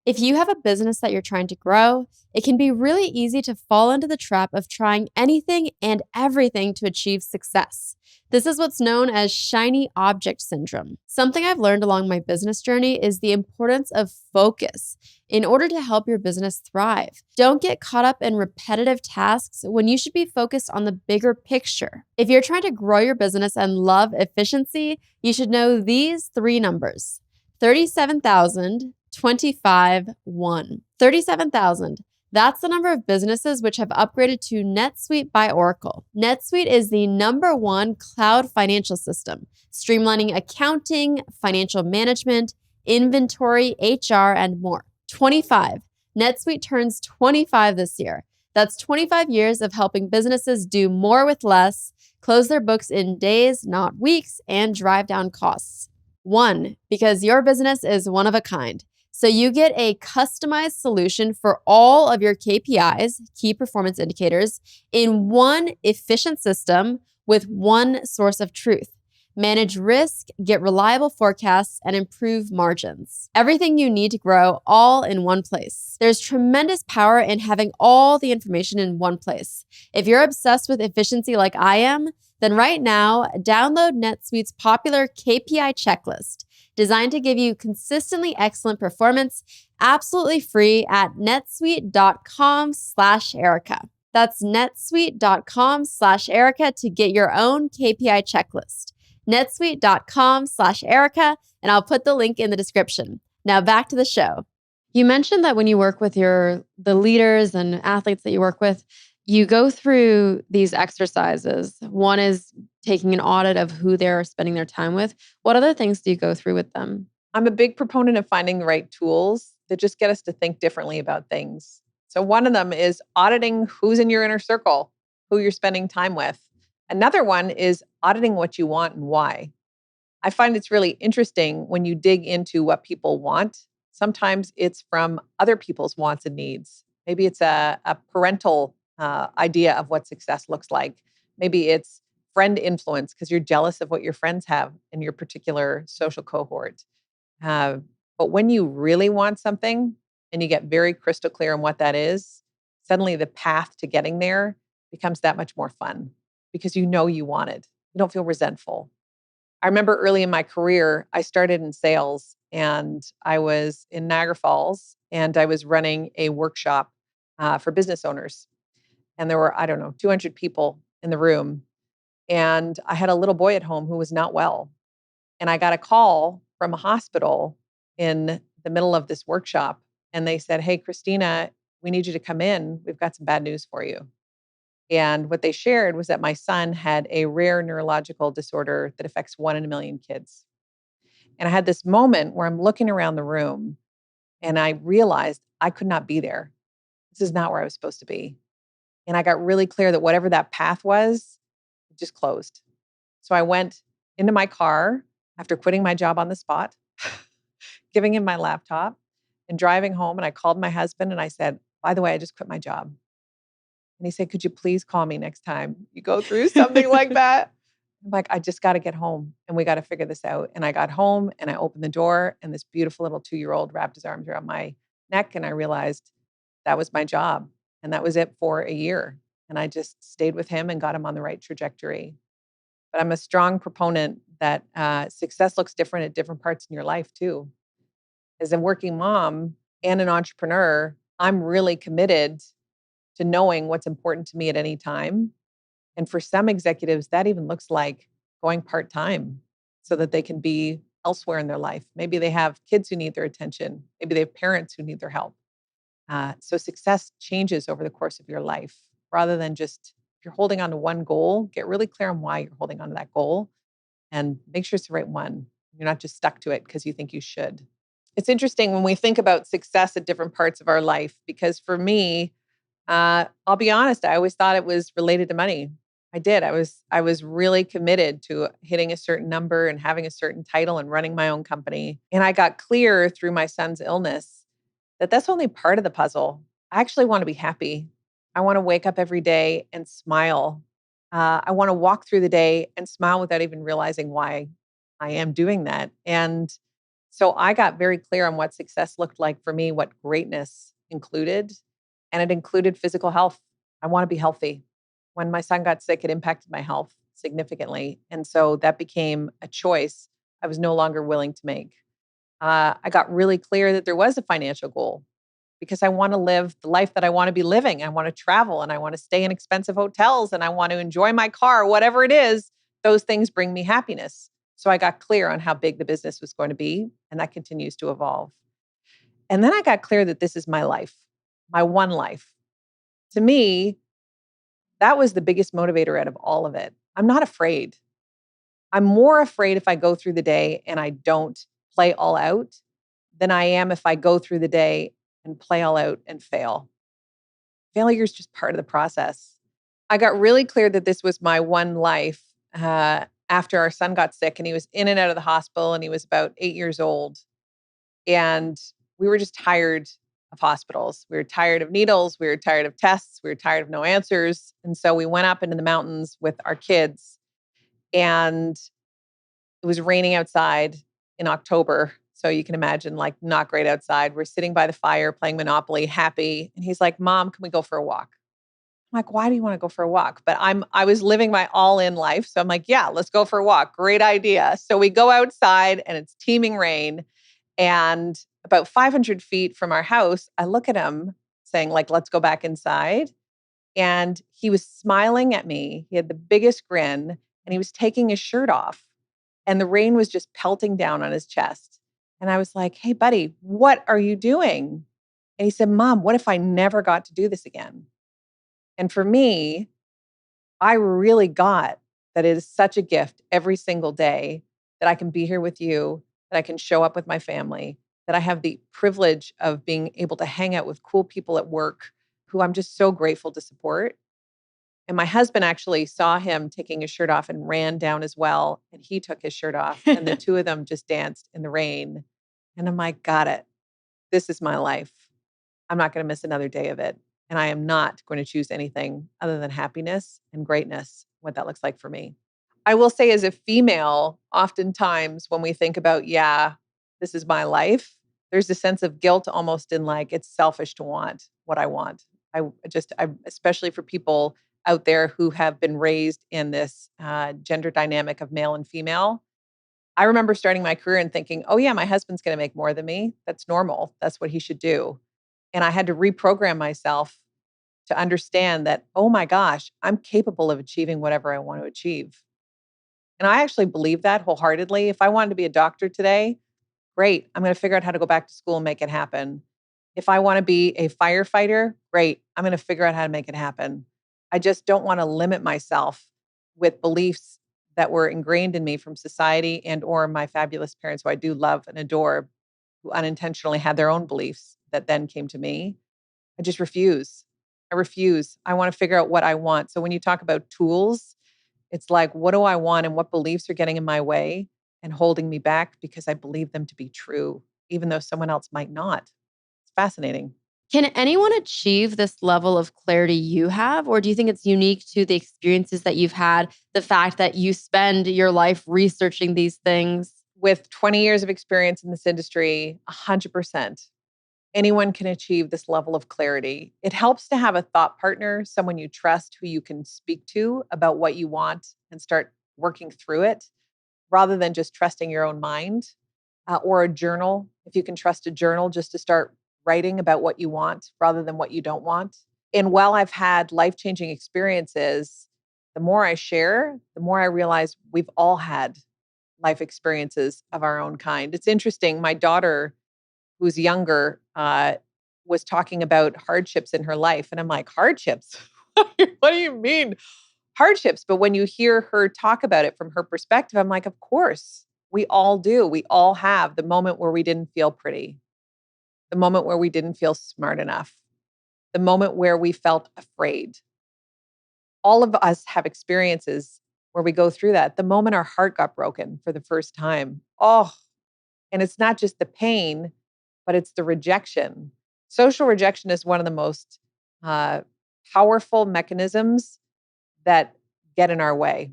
If you have a business that you're trying to grow, it can be really easy to fall into the trap of trying anything and everything to achieve success. This is what's known as shiny object syndrome. Something I've learned along my business journey is the importance of focus in order to help your business thrive. Don't get caught up in repetitive tasks when you should be focused on the bigger picture. If you're trying to grow your business and love efficiency, you should know these three numbers: 37,000, 25, 1. 37,000. That's the number of businesses which have upgraded to NetSuite by Oracle. NetSuite is the #1 cloud financial system, streamlining accounting, financial management, inventory, HR, and more. 25. NetSuite turns 25 this year. That's 25 years of helping businesses do more with less, close their books in days, not weeks, and drive down costs. 1, because your business is one of a kind. So you get a customized solution for all of your KPIs, key performance indicators, in one efficient system with one source of truth. Manage risk, get reliable forecasts, and improve margins. Everything you need to grow all in one place. There's tremendous power in having all the information in one place. If you're obsessed with efficiency like I am, then right now, download NetSuite's popular KPI checklist, designed to give you consistently excellent performance, absolutely free at netsuite.com/Erica. That's netsuite.com/Erica to get your own KPI checklist. netsuite.com/Erica, and I'll put the link in the description. Now back to the show. You mentioned that when you work with the leaders and athletes that you work with, you go through these exercises. One is taking an audit of who they're spending their time with. What other things do you go through with them? I'm a big proponent of finding the right tools that just get us to think differently about things. So one of them is auditing who's in your inner circle, who you're spending time with. Another one is auditing what you want and why. I find it's really interesting when you dig into what people want. Sometimes it's from other people's wants and needs. Maybe it's a parental idea of what success looks like. Maybe it's friend influence because you're jealous of what your friends have in your particular social cohort. Uh, but when you really want something and you get very crystal clear on what that is, suddenly the path to getting there becomes that much more fun because you know you want it. You don't feel resentful. I remember early in my career, I started in sales and I was in Niagara Falls and I was running a workshop for business owners. And there were, I don't know, 200 people in the room. And I had a little boy at home who was not well. And I got a call from a hospital in the middle of this workshop. And they said, "Hey, Christina, we need you to come in. We've got some bad news for you." And what they shared was that my son had a rare neurological disorder that affects 1 in a million kids. And I had this moment where I'm looking around the room and I realized I could not be there. This is not where I was supposed to be. And I got really clear that whatever that path was, it just closed. So I went into my car after quitting my job on the spot, giving him my laptop and driving home. And I called my husband and I said, "By the way, I just quit my job." And he said, could you please call me next time you go through something like that? I'm like, I just got to get home and we got to figure this out. And I got home and I opened the door and this beautiful little 2-year-old wrapped his arms around my neck. And I realized that was my job. And that was it for a year. And I just stayed with him and got him on the right trajectory. But I'm a strong proponent that success looks different at different parts in your life too. As a working mom and an entrepreneur, I'm really committed to knowing what's important to me at any time. And for some executives, that even looks like going part-time so that they can be elsewhere in their life. Maybe they have kids who need their attention. Maybe they have parents who need their help. So success changes over the course of your life rather than just if you're holding on to one goal, get really clear on why you're holding on to that goal and make sure it's the right one. You're not just stuck to it because you think you should. It's interesting when we think about success at different parts of our life, because for me, I'll be honest, I always thought it was related to money. I did. I was really committed to hitting a certain number and having a certain title and running my own company. And I got clear through my son's illness that that's only part of the puzzle. I actually want to be happy. I want to wake up every day and smile. I want to walk through the day and smile without even realizing why I am doing that. And so I got very clear on what success looked like for me, what greatness included. And it included physical health. I want to be healthy. When my son got sick, it impacted my health significantly. And so that became a choice I was no longer willing to make. I got really clear that there was a financial goal because I want to live the life that I want to be living. I want to travel and I want to stay in expensive hotels and I want to enjoy my car, whatever it is. Those things bring me happiness. So I got clear on how big the business was going to be, and that continues to evolve. And then I got clear that this is my life, my one life. To me, that was the biggest motivator out of all of it. I'm not afraid. I'm more afraid if I go through the day and I don't play all out than I am if I go through the day and play all out and fail. Failure is just part of the process. I got really clear that this was my one life after our son got sick and he was in and out of the hospital and he was about 8 years old. And we were just tired of hospitals. We were tired of needles. We were tired of tests. We were tired of no answers. And so we went up into the mountains with our kids and it was raining outside in October. So you can imagine, like, not great outside. We're sitting by the fire playing Monopoly, happy. And he's like, Mom, can we go for a walk? I'm like, why do you want to go for a walk? But I was living my all-in life. So I'm like, yeah, let's go for a walk. Great idea. So we go outside and it's teeming rain. And about 500 feet from our house, I look at him saying, like, let's go back inside. And he was smiling at me. He had the biggest grin and he was taking his shirt off. And the rain was just pelting down on his chest. And I was like, hey, buddy, what are you doing? And he said, Mom, what if I never got to do this again? And for me, I really got that it is such a gift every single day that I can be here with you, that I can show up with my family, that I have the privilege of being able to hang out with cool people at work who I'm just so grateful to support. And my husband actually saw him taking his shirt off and ran down as well. And he took his shirt off and the two of them just danced in the rain. And I'm like, got it. This is my life. I'm not going to miss another day of it. And I am not going to choose anything other than happiness and greatness, what that looks like for me. I will say, as a female, oftentimes when we think about, yeah, this is my life, there's a sense of guilt almost in, like, it's selfish to want what I want. I especially for people out there who have been raised in this gender dynamic of male and female. I remember starting my career and thinking, oh yeah, my husband's going to make more than me. That's normal. That's what he should do. And I had to reprogram myself to understand that, oh my gosh, I'm capable of achieving whatever I want to achieve. And I actually believe that wholeheartedly. If I wanted to be a doctor today, great. I'm going to figure out how to go back to school and make it happen. If I want to be a firefighter, great. I'm going to figure out how to make it happen. I just don't want to limit myself with beliefs that were ingrained in me from society and or my fabulous parents, who I do love and adore, who unintentionally had their own beliefs that then came to me. I just refuse. I refuse. I want to figure out what I want. So when you talk about tools, it's like, what do I want and what beliefs are getting in my way and holding me back because I believe them to be true, even though someone else might not. It's fascinating. Can anyone achieve this level of clarity you have? Or do you think it's unique to the experiences that you've had, the fact that you spend your life researching these things? With 20 years of experience in this industry, 100%. Anyone can achieve this level of clarity. It helps to have a thought partner, someone you trust who you can speak to about what you want and start working through it rather than just trusting your own mind, or a journal. If you can trust a journal just to start writing about what you want rather than what you don't want. And while I've had life changing experiences, the more I share, the more I realize we've all had life experiences of our own kind. It's interesting. My daughter, who's younger, was talking about hardships in her life. And I'm like, hardships? What do you mean hardships? But when you hear her talk about it from her perspective, I'm like, of course, we all do. We all have the moment where we didn't feel pretty, the moment where we didn't feel smart enough, the moment where we felt afraid. All of us have experiences where we go through that. The moment our heart got broken for the first time. Oh, and it's not just the pain, but it's the rejection. Social rejection is one of the most uh, powerful mechanisms that get in our way.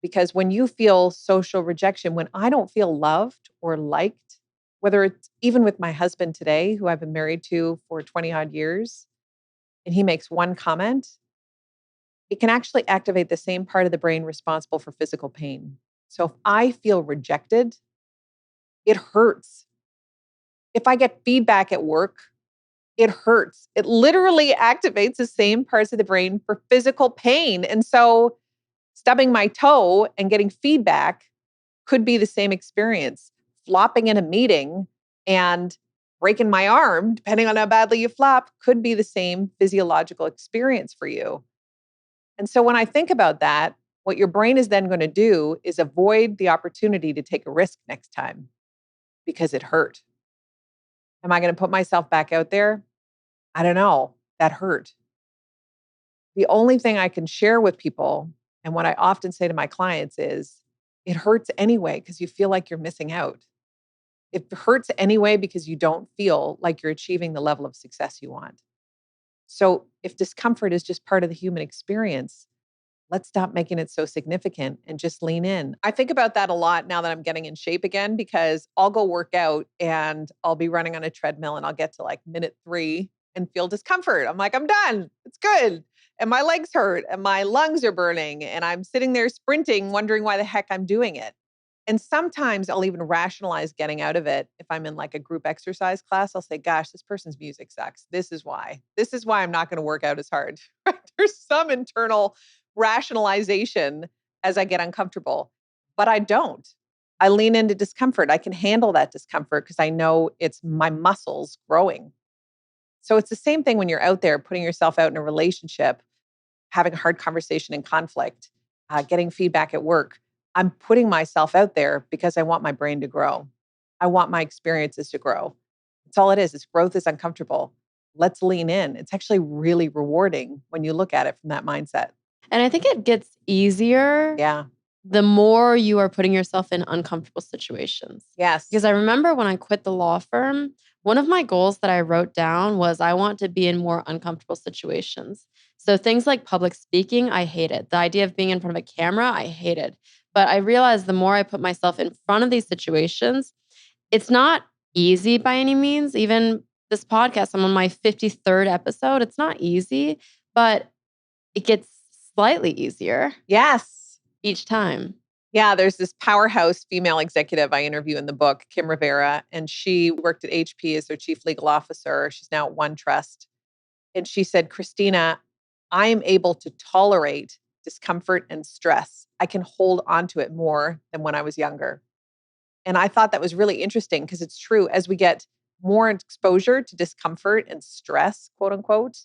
Because when you feel social rejection, when I don't feel loved or liked, whether it's even with my husband today, who I've been married to for 20 odd years, and he makes one comment, it can actually activate the same part of the brain responsible for physical pain. So if I feel rejected, it hurts. If I get feedback at work, it hurts. It literally activates the same parts of the brain for physical pain. And so stubbing my toe and getting feedback could be the same experience. Flopping in a meeting and breaking my arm, depending on how badly you flop, could be the same physiological experience for you. And so when I think about that, what your brain is then going to do is avoid the opportunity to take a risk next time because it hurt. Am I going to put myself back out there? I don't know. That hurt. The only thing I can share with people, and what I often say to my clients is, it hurts anyway because you feel like you're missing out. It hurts anyway because you don't feel like you're achieving the level of success you want. So if discomfort is just part of the human experience, let's stop making it so significant and just lean in. I think about that a lot now that I'm getting in shape again, because I'll go work out and I'll be running on a treadmill and I'll get to like minute 3 and feel discomfort. I'm like, I'm done. It's good. And my legs hurt and my lungs are burning. And I'm sitting there sprinting, wondering why the heck I'm doing it. And sometimes I'll even rationalize getting out of it. If I'm in like a group exercise class, I'll say, gosh, this person's music sucks. This is why. This is why I'm not going to work out as hard. There's some internal rationalization as I get uncomfortable, but I don't. I lean into discomfort. I can handle that discomfort because I know it's my muscles growing. So it's the same thing when you're out there putting yourself out in a relationship, having a hard conversation in conflict, getting feedback at work. I'm putting myself out there because I want my brain to grow. I want my experiences to grow. That's all it is. It's growth is uncomfortable. Let's lean in. It's actually really rewarding when you look at it from that mindset. And I think it gets easier Yeah. the more you are putting yourself in uncomfortable situations. Yes. Because I remember when I quit the law firm, one of my goals that I wrote down was I want to be in more uncomfortable situations. So things like public speaking, I hated. The idea of being in front of a camera, I hated. But I realized the more I put myself in front of these situations, it's not easy by any means. Even this podcast, I'm on my 53rd episode. It's not easy, but it gets slightly easier Yes. each time. Yeah, there's this powerhouse female executive I interview in the book, Kim Rivera, and she worked at HP as their chief legal officer. She's now at OneTrust. And she said, Christina, I am able to tolerate discomfort and stress. I can hold on to it more than when I was younger. And I thought that was really interesting because it's true. As we get more exposure to discomfort and stress, quote unquote,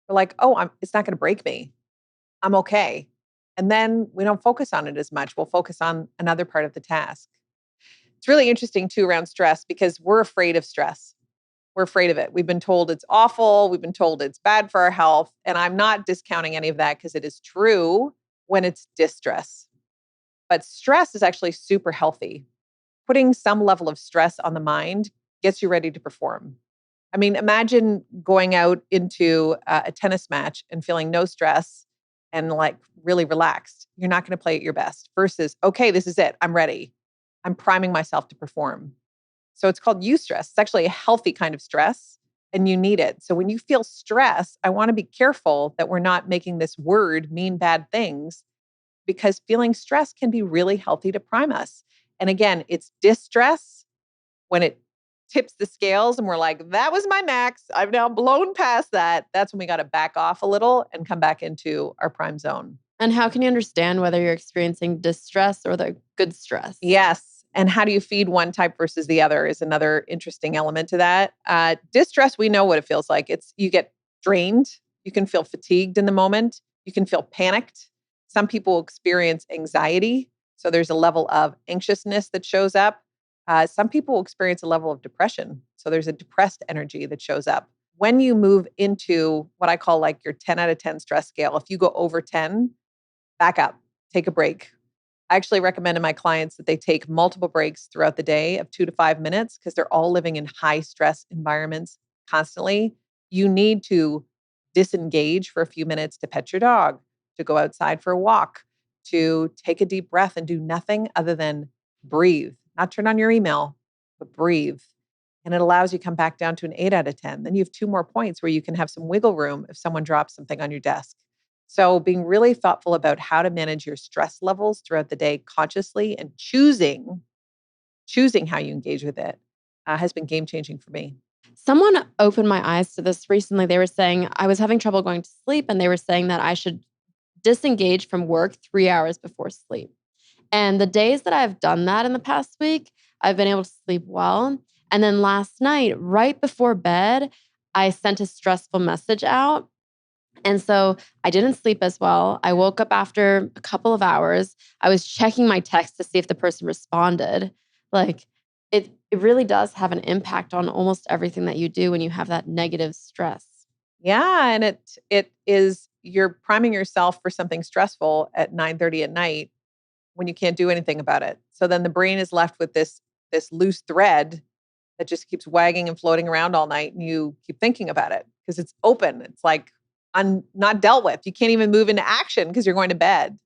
we're like, oh, it's not going to break me. I'm okay. And then we don't focus on it as much. We'll focus on another part of the task. It's really interesting too around stress because we're afraid of stress. We're afraid of it. We've been told it's awful. We've been told it's bad for our health. And I'm not discounting any of that because it is true when it's distress. But stress is actually super healthy. Putting some level of stress on the mind gets you ready to perform. I mean, imagine going out into a tennis match and feeling no stress and like really relaxed. You're not going to play at your best versus, okay, this is it. I'm ready. I'm priming myself to perform. So it's called eustress. It's actually a healthy kind of stress and you need it. So when you feel stress, I want to be careful that we're not making this word mean bad things because feeling stress can be really healthy to prime us. And again, it's distress when it tips the scales and we're like, that was my max. I've now blown past that. That's when we got to back off a little and come back into our prime zone. And how can you understand whether you're experiencing distress or the good stress? Yes. And how do you feed one type versus the other is another interesting element to that. Distress, we know what it feels like. It's you get drained. You can feel fatigued in the moment. You can feel panicked. Some people experience anxiety. So there's a level of anxiousness that shows up. Some people will experience a level of depression. So there's a depressed energy that shows up. When you move into what I call like your 10 out of 10 stress scale, if you go over 10, back up, take a break. I actually recommend to my clients that they take multiple breaks throughout the day of 2 to 5 minutes because they're all living in high stress environments constantly. You need to disengage for a few minutes to pet your dog, to go outside for a walk, to take a deep breath and do nothing other than breathe, not turn on your email, but breathe. And it allows you to come back down to an 8 out of 10. Then you have 2 more points where you can have some wiggle room if someone drops something on your desk. So being really thoughtful about how to manage your stress levels throughout the day consciously and choosing how you engage with it has been game changing for me. Someone opened my eyes to this recently. They were saying I was having trouble going to sleep, and they were saying that I should disengage from work 3 hours before sleep. And the days that I've done that in the past week, I've been able to sleep well. And then last night, right before bed, I sent a stressful message out. And so I didn't sleep as well. I woke up after a couple of hours. I was checking my text to see if the person responded. Like it really does have an impact on almost everything that you do when you have that negative stress. Yeah, and it is you're priming yourself for something stressful at 9:30 at night when you can't do anything about it. So then the brain is left with this loose thread that just keeps wagging and floating around all night and you keep thinking about it because it's open. It's like not dealt with. You can't even move into action because you're going to bed.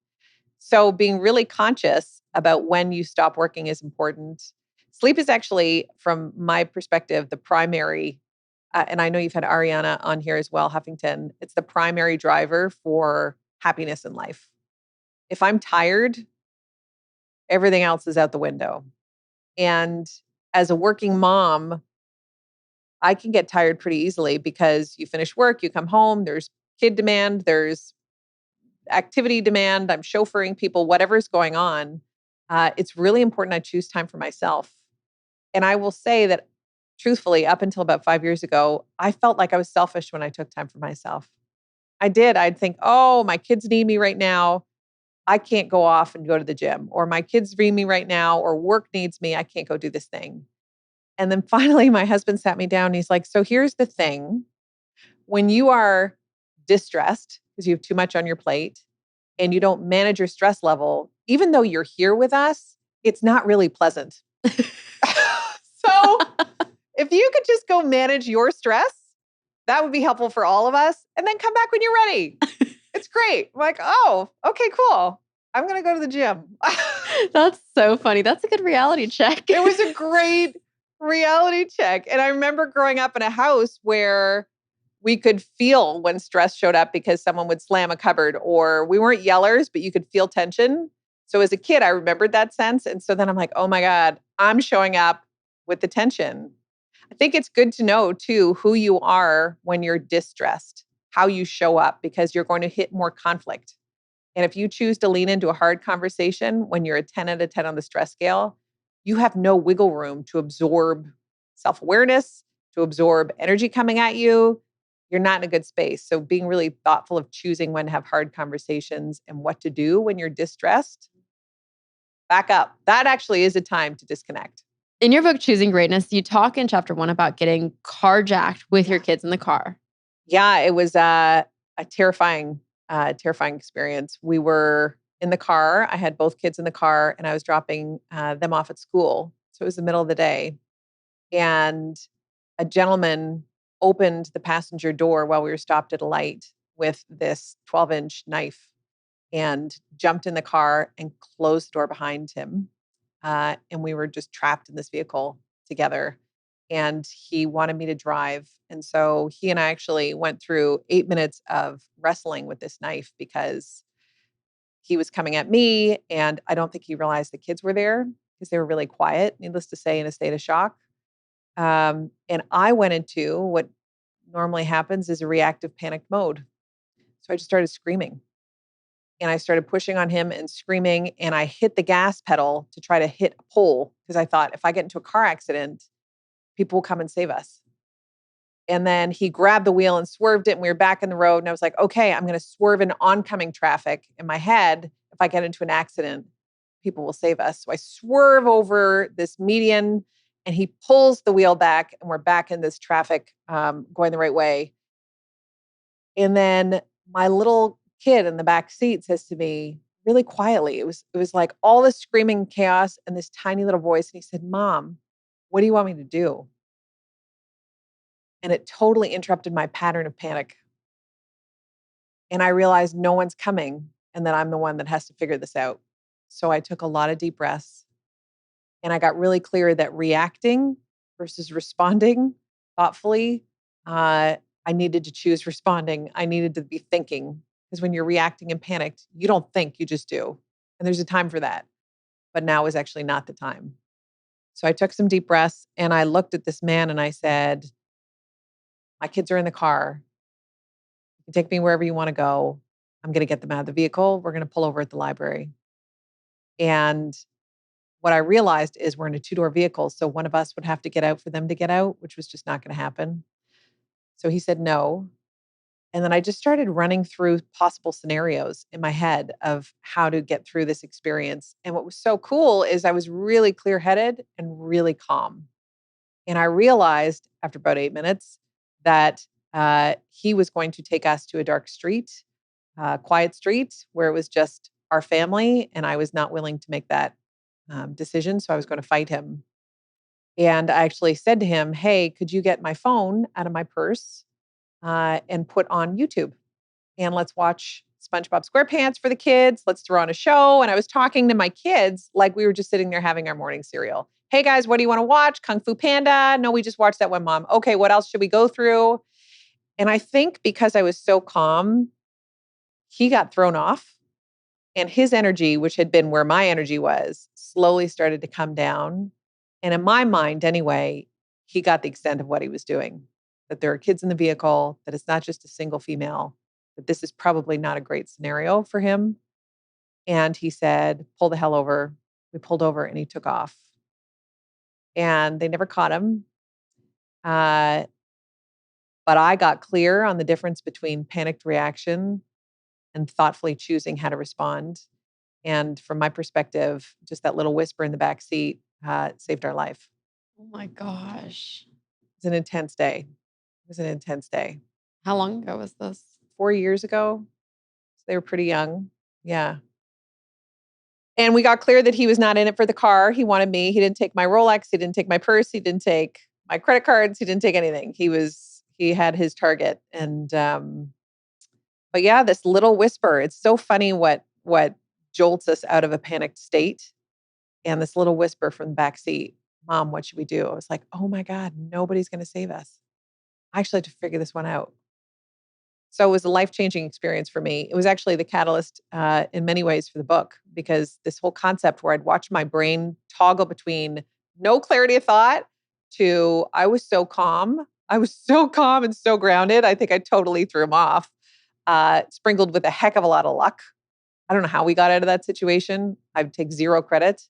So being really conscious about when you stop working is important. Sleep is actually, from my perspective, the primary, and I know you've had Ariana on here as well, Huffington. It's the primary driver for happiness in life. If I'm tired, everything else is out the window. And as a working mom, I can get tired pretty easily because you finish work, you come home, there's kid demand, there's activity demand, I'm chauffeuring people, whatever's going on. It's really important I choose time for myself. And I will say that truthfully, up until about 5 years ago, I felt like I was selfish when I took time for myself. I did. I'd think, oh, my kids need me right now. I can't go off and go to the gym, or my kids need me right now, or work needs me. I can't go do this thing. And then finally, my husband sat me down and he's like, so here's the thing. When you are distressed because you have too much on your plate and you don't manage your stress level, even though you're here with us, it's not really pleasant. So if you could just go manage your stress, that would be helpful for all of us. And then come back when you're ready. It's great. I'm like, oh, okay, cool. I'm going to go to the gym. That's so funny. That's a good reality check. It was a great reality check. And I remember growing up in a house where we could feel when stress showed up because someone would slam a cupboard, or we weren't yellers, but you could feel tension. So as a kid, I remembered that sense. And so then I'm like, oh my God, I'm showing up with the tension. I think it's good to know too who you are when you're distressed, how you show up, because you're going to hit more conflict. And if you choose to lean into a hard conversation when you're a 10 out of 10 on the stress scale, you have no wiggle room to absorb self-awareness, to absorb energy coming at you. You're not in a good space. So being really thoughtful of choosing when to have hard conversations and what to do when you're distressed, back up. That actually is a time to disconnect. In your book, Choosing Greatness, you talk in chapter 1 about getting carjacked with your kids in the car. Yeah, it was a terrifying experience. We were in the car. I had both kids in the car and I was dropping them off at school. So it was the middle of the day. And a gentleman opened the passenger door while we were stopped at a light with this 12-inch knife and jumped in the car and closed the door behind him. And we were just trapped in this vehicle together. And he wanted me to drive. And so he and I actually went through 8 minutes of wrestling with this knife because he was coming at me. And I don't think he realized the kids were there because they were really quiet, needless to say, in a state of shock. And I went into what normally happens is a reactive panic mode. So I just started screaming and I started pushing on him and screaming. And I hit the gas pedal to try to hit a pole because I thought if I get into a car accident, people will come and save us. And then he grabbed the wheel and swerved it. And we were back in the road. And I was like, okay, I'm going to swerve in oncoming traffic. In my head, if I get into an accident, people will save us. So I swerve over this median and he pulls the wheel back and we're back in this traffic going the right way. And then my little kid in the back seat says to me really quietly, it was like all this screaming chaos and this tiny little voice. And he said, Mom, what do you want me to do? And it totally interrupted my pattern of panic. And I realized no one's coming and that I'm the one that has to figure this out. So I took a lot of deep breaths and I got really clear that reacting versus responding thoughtfully, I needed to choose responding. I needed to be thinking because when you're reacting and panicked, you don't think, you just do. And there's a time for that. But now is actually not the time. So I took some deep breaths and I looked at this man and I said, my kids are in the car. You can take me wherever you want to go. I'm going to get them out of the vehicle. We're going to pull over at the library. And what I realized is we're in a two-door vehicle. So one of us would have to get out for them to get out, which was just not going to happen. So he said no. And then I just started running through possible scenarios in my head of how to get through this experience. And what was so cool is I was really clear-headed and really calm. And I realized after about 8 minutes that he was going to take us to a dark street, quiet street, where it was just our family. And I was not willing to make that decision. So I was going to fight him. And I actually said to him, hey, could you get my phone out of my purse and put on YouTube? And let's watch SpongeBob SquarePants for the kids. Let's throw on a show. And I was talking to my kids like we were just sitting there having our morning cereal. Hey guys, what do you want to watch? Kung Fu Panda? No, we just watched that one, Mom. Okay, what else should we go through? And I think because I was so calm, he got thrown off and his energy, which had been where my energy was, slowly started to come down. And in my mind, anyway, he got the extent of what he was doing, that there are kids in the vehicle, that it's not just a single female, that this is probably not a great scenario for him. And he said, pull the hell over. We pulled over and he took off. And they never caught him. But I got clear on the difference between panicked reaction and thoughtfully choosing how to respond. And from my perspective, just that little whisper in the back seat saved our life. Oh my gosh. It was an intense day. It was an intense day. How long ago was this? 4 years ago. So they were pretty young. Yeah. And we got clear that he was not in it for the car. He wanted me. He didn't take my Rolex. He didn't take my purse. He didn't take my credit cards. He didn't take anything. He had his target. And but yeah, this little whisper. It's so funny what jolts us out of a panicked state. And this little whisper from the back seat, Mom, what should we do? I was like, oh my God, nobody's going to save us. I actually had to figure this one out. So it was a life-changing experience for me. It was actually the catalyst in many ways for the book, because this whole concept where I'd watch my brain toggle between no clarity of thought to I was so calm. I was so calm and so grounded. I think I totally threw him off, sprinkled with a heck of a lot of luck. I don't know how we got out of that situation. I would take zero credit.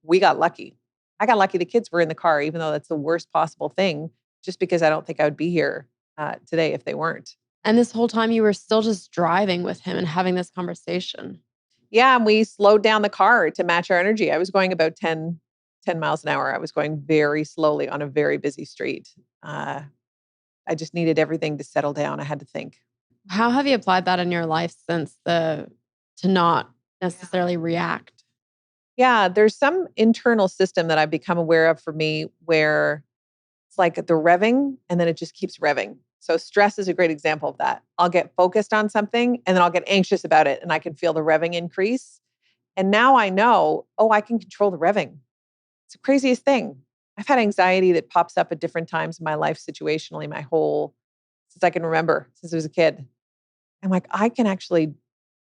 We got lucky. I got lucky the kids were in the car, even though that's the worst possible thing, just because I don't think I would be here today if they weren't. And this whole time you were still just driving with him and having this conversation. Yeah, and we slowed down the car to match our energy. I was going about 10 miles an hour. I was going very slowly on a very busy street. I just needed everything to settle down. I had to think. How have you applied that in your life since to not necessarily react? Yeah, there's some internal system that I've become aware of for me where It's like the revving and then it just keeps revving. So stress is a great example of that. I'll get focused on something and then I'll get anxious about it and I can feel the revving increase. And now I know, oh, I can control the revving. It's the craziest thing. I've had anxiety that pops up at different times in my life situationally, since I can remember, since I was a kid. I'm like, I can actually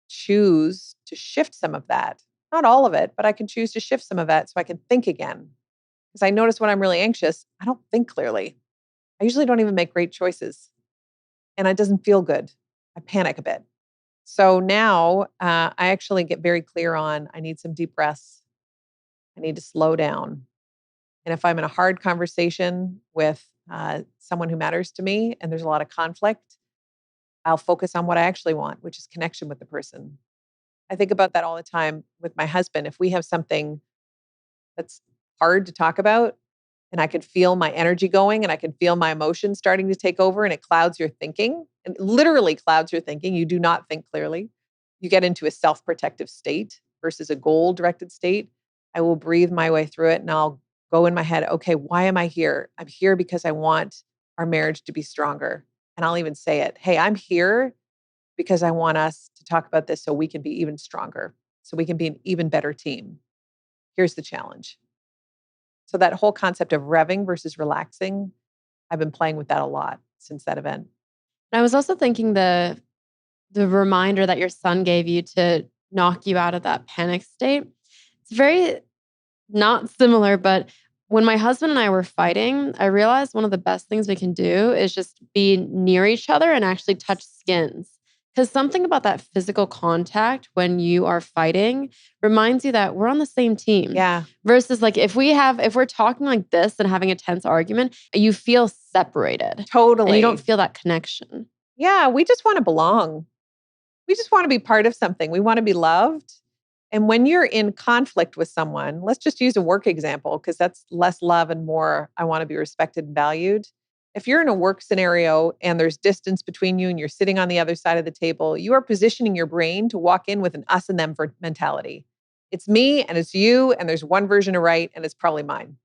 choose to shift some of that. Not all of it, but I can choose to shift some of that so I can think again. Because I notice when I'm really anxious, I don't think clearly. I usually don't even make great choices and it doesn't feel good. I panic a bit. So now I actually get very clear on I need some deep breaths. I need to slow down. And if I'm in a hard conversation with someone who matters to me and there's a lot of conflict, I'll focus on what I actually want, which is connection with the person. I think about that all the time with my husband. If we have something that's hard to talk about, and I can feel my energy going and I can feel my emotions starting to take over and it clouds your thinking and literally clouds your thinking. You do not think clearly. You get into a self-protective state versus a goal-directed state. I will breathe my way through it and I'll go in my head, okay, why am I here? I'm here because I want our marriage to be stronger. And I'll even say it, hey, I'm here because I want us to talk about this so we can be even stronger, so we can be an even better team. Here's the challenge. So that whole concept of revving versus relaxing, I've been playing with that a lot since that event. And I was also thinking the reminder that your son gave you to knock you out of that panic state. It's very not similar, but when my husband and I were fighting, I realized one of the best things we can do is just be near each other and actually touch skins. Because something about that physical contact when you are fighting reminds you that we're on the same team. Yeah, Versus like if we're talking like this and having a tense argument, you feel separated and you don't totally. feel that connection. Yeah, we just want to belong. We just want to be part of something. We want to be loved. And when you're in conflict with someone, let's just use a work example because that's less love and more I want to be respected and valued. If you're in a work scenario and there's distance between you and you're sitting on the other side of the table, you are positioning your brain to walk in with an us and them mentality. It's me and it's you, and there's one version of right, and it's probably mine.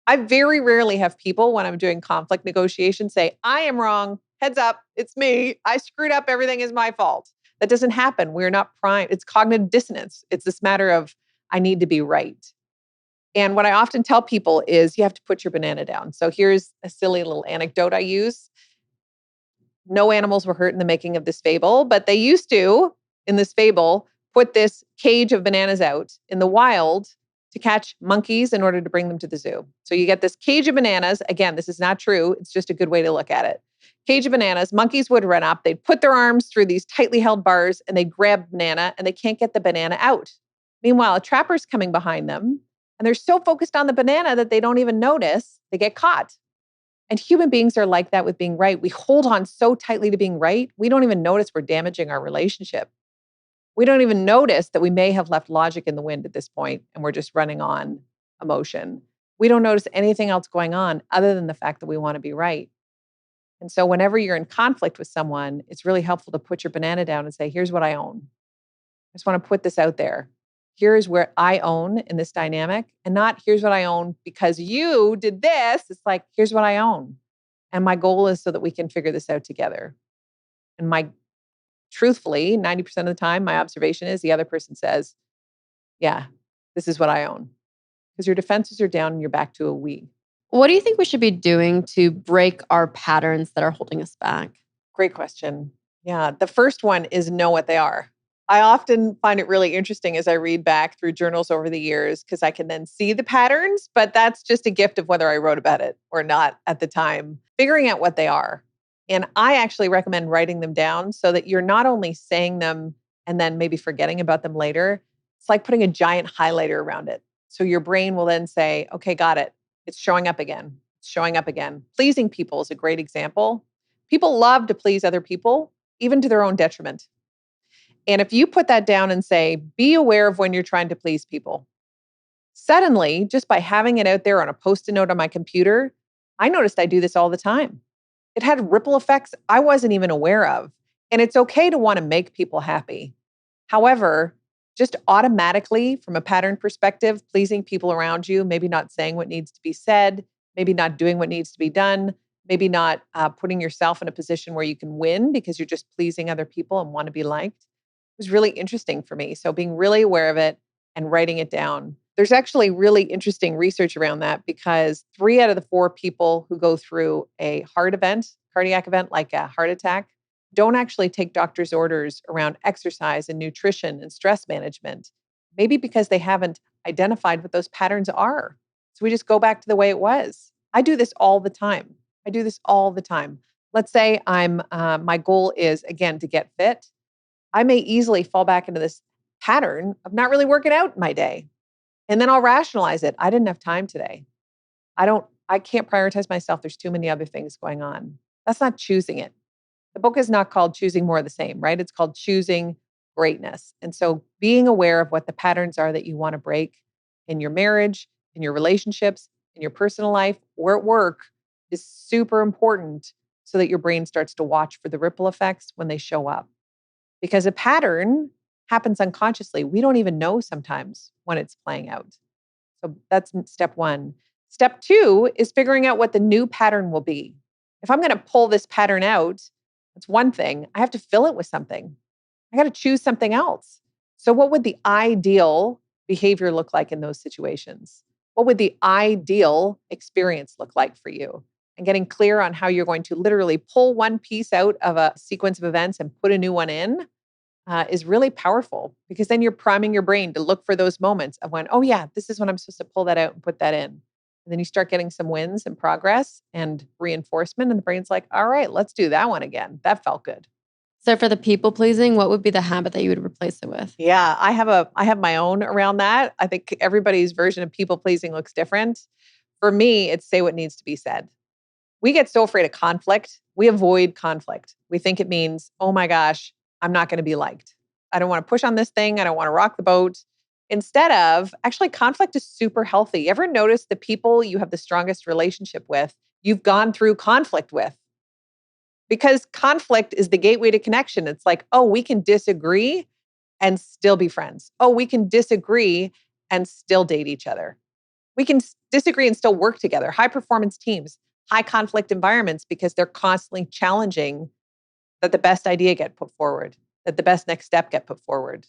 I very rarely have people when I'm doing conflict negotiation say, I am wrong. Heads up, it's me. I screwed up. Everything is my fault. That doesn't happen. We're not primed. It's cognitive dissonance. It's this matter of, I need to be right. And what I often tell people is you have to put your banana down. So here's a silly little anecdote I use. No animals were hurt in the making of this fable, but they used to, in this fable, put this cage of bananas out in the wild to catch monkeys in order to bring them to the zoo. So you get this cage of bananas. Again, this is not true. It's just a good way to look at it. Cage of bananas, monkeys would run up. They'd put their arms through these tightly held bars and they'd grab banana and they can't get the banana out. Meanwhile, a trapper's coming behind them and they're so focused on the banana that they don't even notice they get caught. And human beings are like that with being right. We hold on so tightly to being right, we don't even notice we're damaging our relationship. We don't even notice that we may have left logic in the wind at this point and we're just running on emotion. We don't notice anything else going on other than the fact that we want to be right. And so whenever you're in conflict with someone, it's really helpful to put your banana down and say, here's what I own. I just want to put this out there. Here's where I own in this dynamic, and not here's what I own because you did this. It's like, here's what I own. And my goal is so that we can figure this out together. And truthfully, 90% of the time, my observation is the other person says, yeah, this is what I own. Because your defenses are down and you're back to a we. What do you think we should be doing to break our patterns that are holding us back? Great question. Yeah. The first one is know what they are. I often find it really interesting as I read back through journals over the years because I can then see the patterns, but that's just a gift of whether I wrote about it or not at the time, figuring out what they are. And I actually recommend writing them down so that you're not only saying them and then maybe forgetting about them later. It's like putting a giant highlighter around it. So your brain will then say, okay, got it. It's showing up again. It's showing up again. Pleasing people is a great example. People love to please other people, even to their own detriment. And if you put that down and say, be aware of when you're trying to please people, suddenly, just by having it out there on a post-it note on my computer, I noticed I do this all the time. It had ripple effects I wasn't even aware of. And it's okay to want to make people happy. However, just automatically, from a pattern perspective, pleasing people around you, maybe not saying what needs to be said, maybe not doing what needs to be done, maybe not putting yourself in a position where you can win because you're just pleasing other people and want to be liked. It was really interesting for me. So being really aware of it and writing it down. There's actually really interesting research around that because 3 out of the 4 people who go through a heart event, cardiac event like a heart attack, don't actually take doctor's orders around exercise and nutrition and stress management. Maybe because they haven't identified what those patterns are. So we just go back to the way it was. I do this all the time. I do this all the time. Let's say my goal is again to get fit. I may easily fall back into this pattern of not really working out in my day. And then I'll rationalize it. I didn't have time today. I can't prioritize myself. There's too many other things going on. That's not choosing it. The book is not called Choosing More of the Same, right? It's called Choosing Greatness. And so being aware of what the patterns are that you want to break in your marriage, in your relationships, in your personal life, or at work is super important so that your brain starts to watch for the ripple effects when they show up. Because a pattern happens unconsciously. We don't even know sometimes when it's playing out. So that's step 1. Step 2 is figuring out what the new pattern will be. If I'm going to pull this pattern out, that's one thing. I have to fill it with something. I got to choose something else. So what would the ideal behavior look like in those situations? What would the ideal experience look like for you? And getting clear on how you're going to literally pull one piece out of a sequence of events and put a new one in is really powerful because then you're priming your brain to look for those moments of when, oh yeah, this is when I'm supposed to pull that out and put that in. And then you start getting some wins and progress and reinforcement. And the brain's like, all right, let's do that one again. That felt good. So for the people pleasing, what would be the habit that you would replace it with? Yeah, I have my own around that. I think everybody's version of people pleasing looks different. For me, it's say what needs to be said. We get so afraid of conflict. We avoid conflict. We think it means, oh my gosh, I'm not going to be liked. I don't want to push on this thing. I don't want to rock the boat. Instead of, actually, conflict is super healthy. You ever notice the people you have the strongest relationship with, you've gone through conflict with? Because conflict is the gateway to connection. It's like, oh, we can disagree and still be friends. Oh, we can disagree and still date each other. We can disagree and still work together. High performance teams, high conflict environments, because they're constantly challenging that the best idea get put forward, that the best next step get put forward.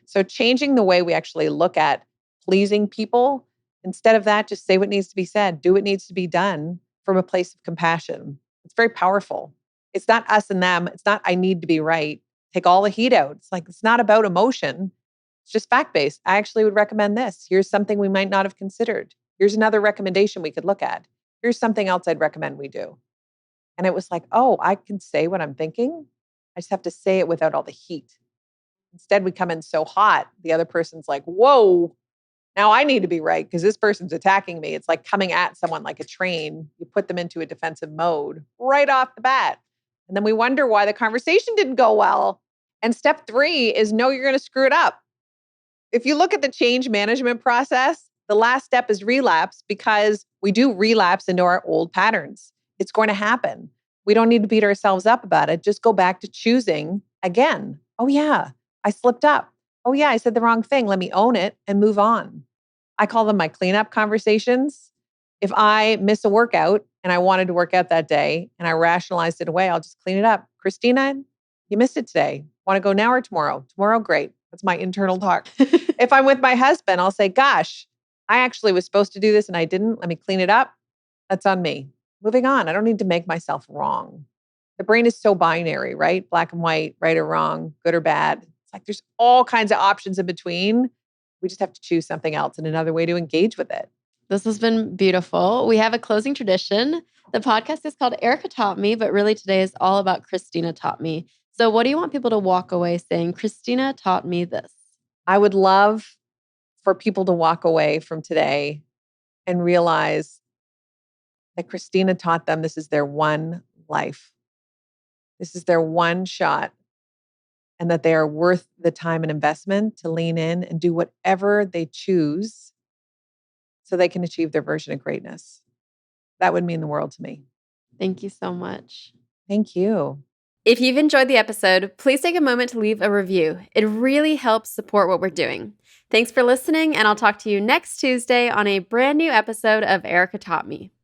So changing the way we actually look at pleasing people, instead of that, just say what needs to be said, do what needs to be done from a place of compassion. It's very powerful. It's not us and them. It's not, I need to be right. Take all the heat out. It's like, it's not about emotion. It's just fact-based. I actually would recommend this. Here's something we might not have considered. Here's another recommendation we could look at. Here's something else I'd recommend we do. And it was like, oh, I can say what I'm thinking. I just have to say it without all the heat. Instead, we come in so hot, the other person's like, whoa, now I need to be right because this person's attacking me. It's like coming at someone like a train. You put them into a defensive mode right off the bat. And then we wonder why the conversation didn't go well. And step 3 is know you're going to screw it up. If you look at the change management process, the last step is relapse because we do relapse into our old patterns. It's going to happen. We don't need to beat ourselves up about it. Just go back to choosing again. Oh yeah, I slipped up. Oh yeah, I said the wrong thing. Let me own it and move on. I call them my cleanup conversations. If I miss a workout and I wanted to work out that day and I rationalized it away, I'll just clean it up. Christina, you missed it today. Want to go now or tomorrow? Tomorrow, great. That's my internal talk. If I'm with my husband, I'll say, gosh, I actually was supposed to do this and I didn't. Let me clean it up. That's on me. Moving on. I don't need to make myself wrong. The brain is so binary, right? Black and white, right or wrong, good or bad. It's like there's all kinds of options in between. We just have to choose something else and another way to engage with it. This has been beautiful. We have a closing tradition. The podcast is called Erica Taught Me, but really today is all about Christina Taught Me. So what do you want people to walk away saying, Christina taught me this? I would love for people to walk away from today and realize that Christina taught them this is their one life. This is their one shot, and that they are worth the time and investment to lean in and do whatever they choose so they can achieve their version of greatness. That would mean the world to me. Thank you so much. Thank you. If you've enjoyed the episode, please take a moment to leave a review. It really helps support what we're doing. Thanks for listening, and I'll talk to you next Tuesday on a brand new episode of Erica Taught Me.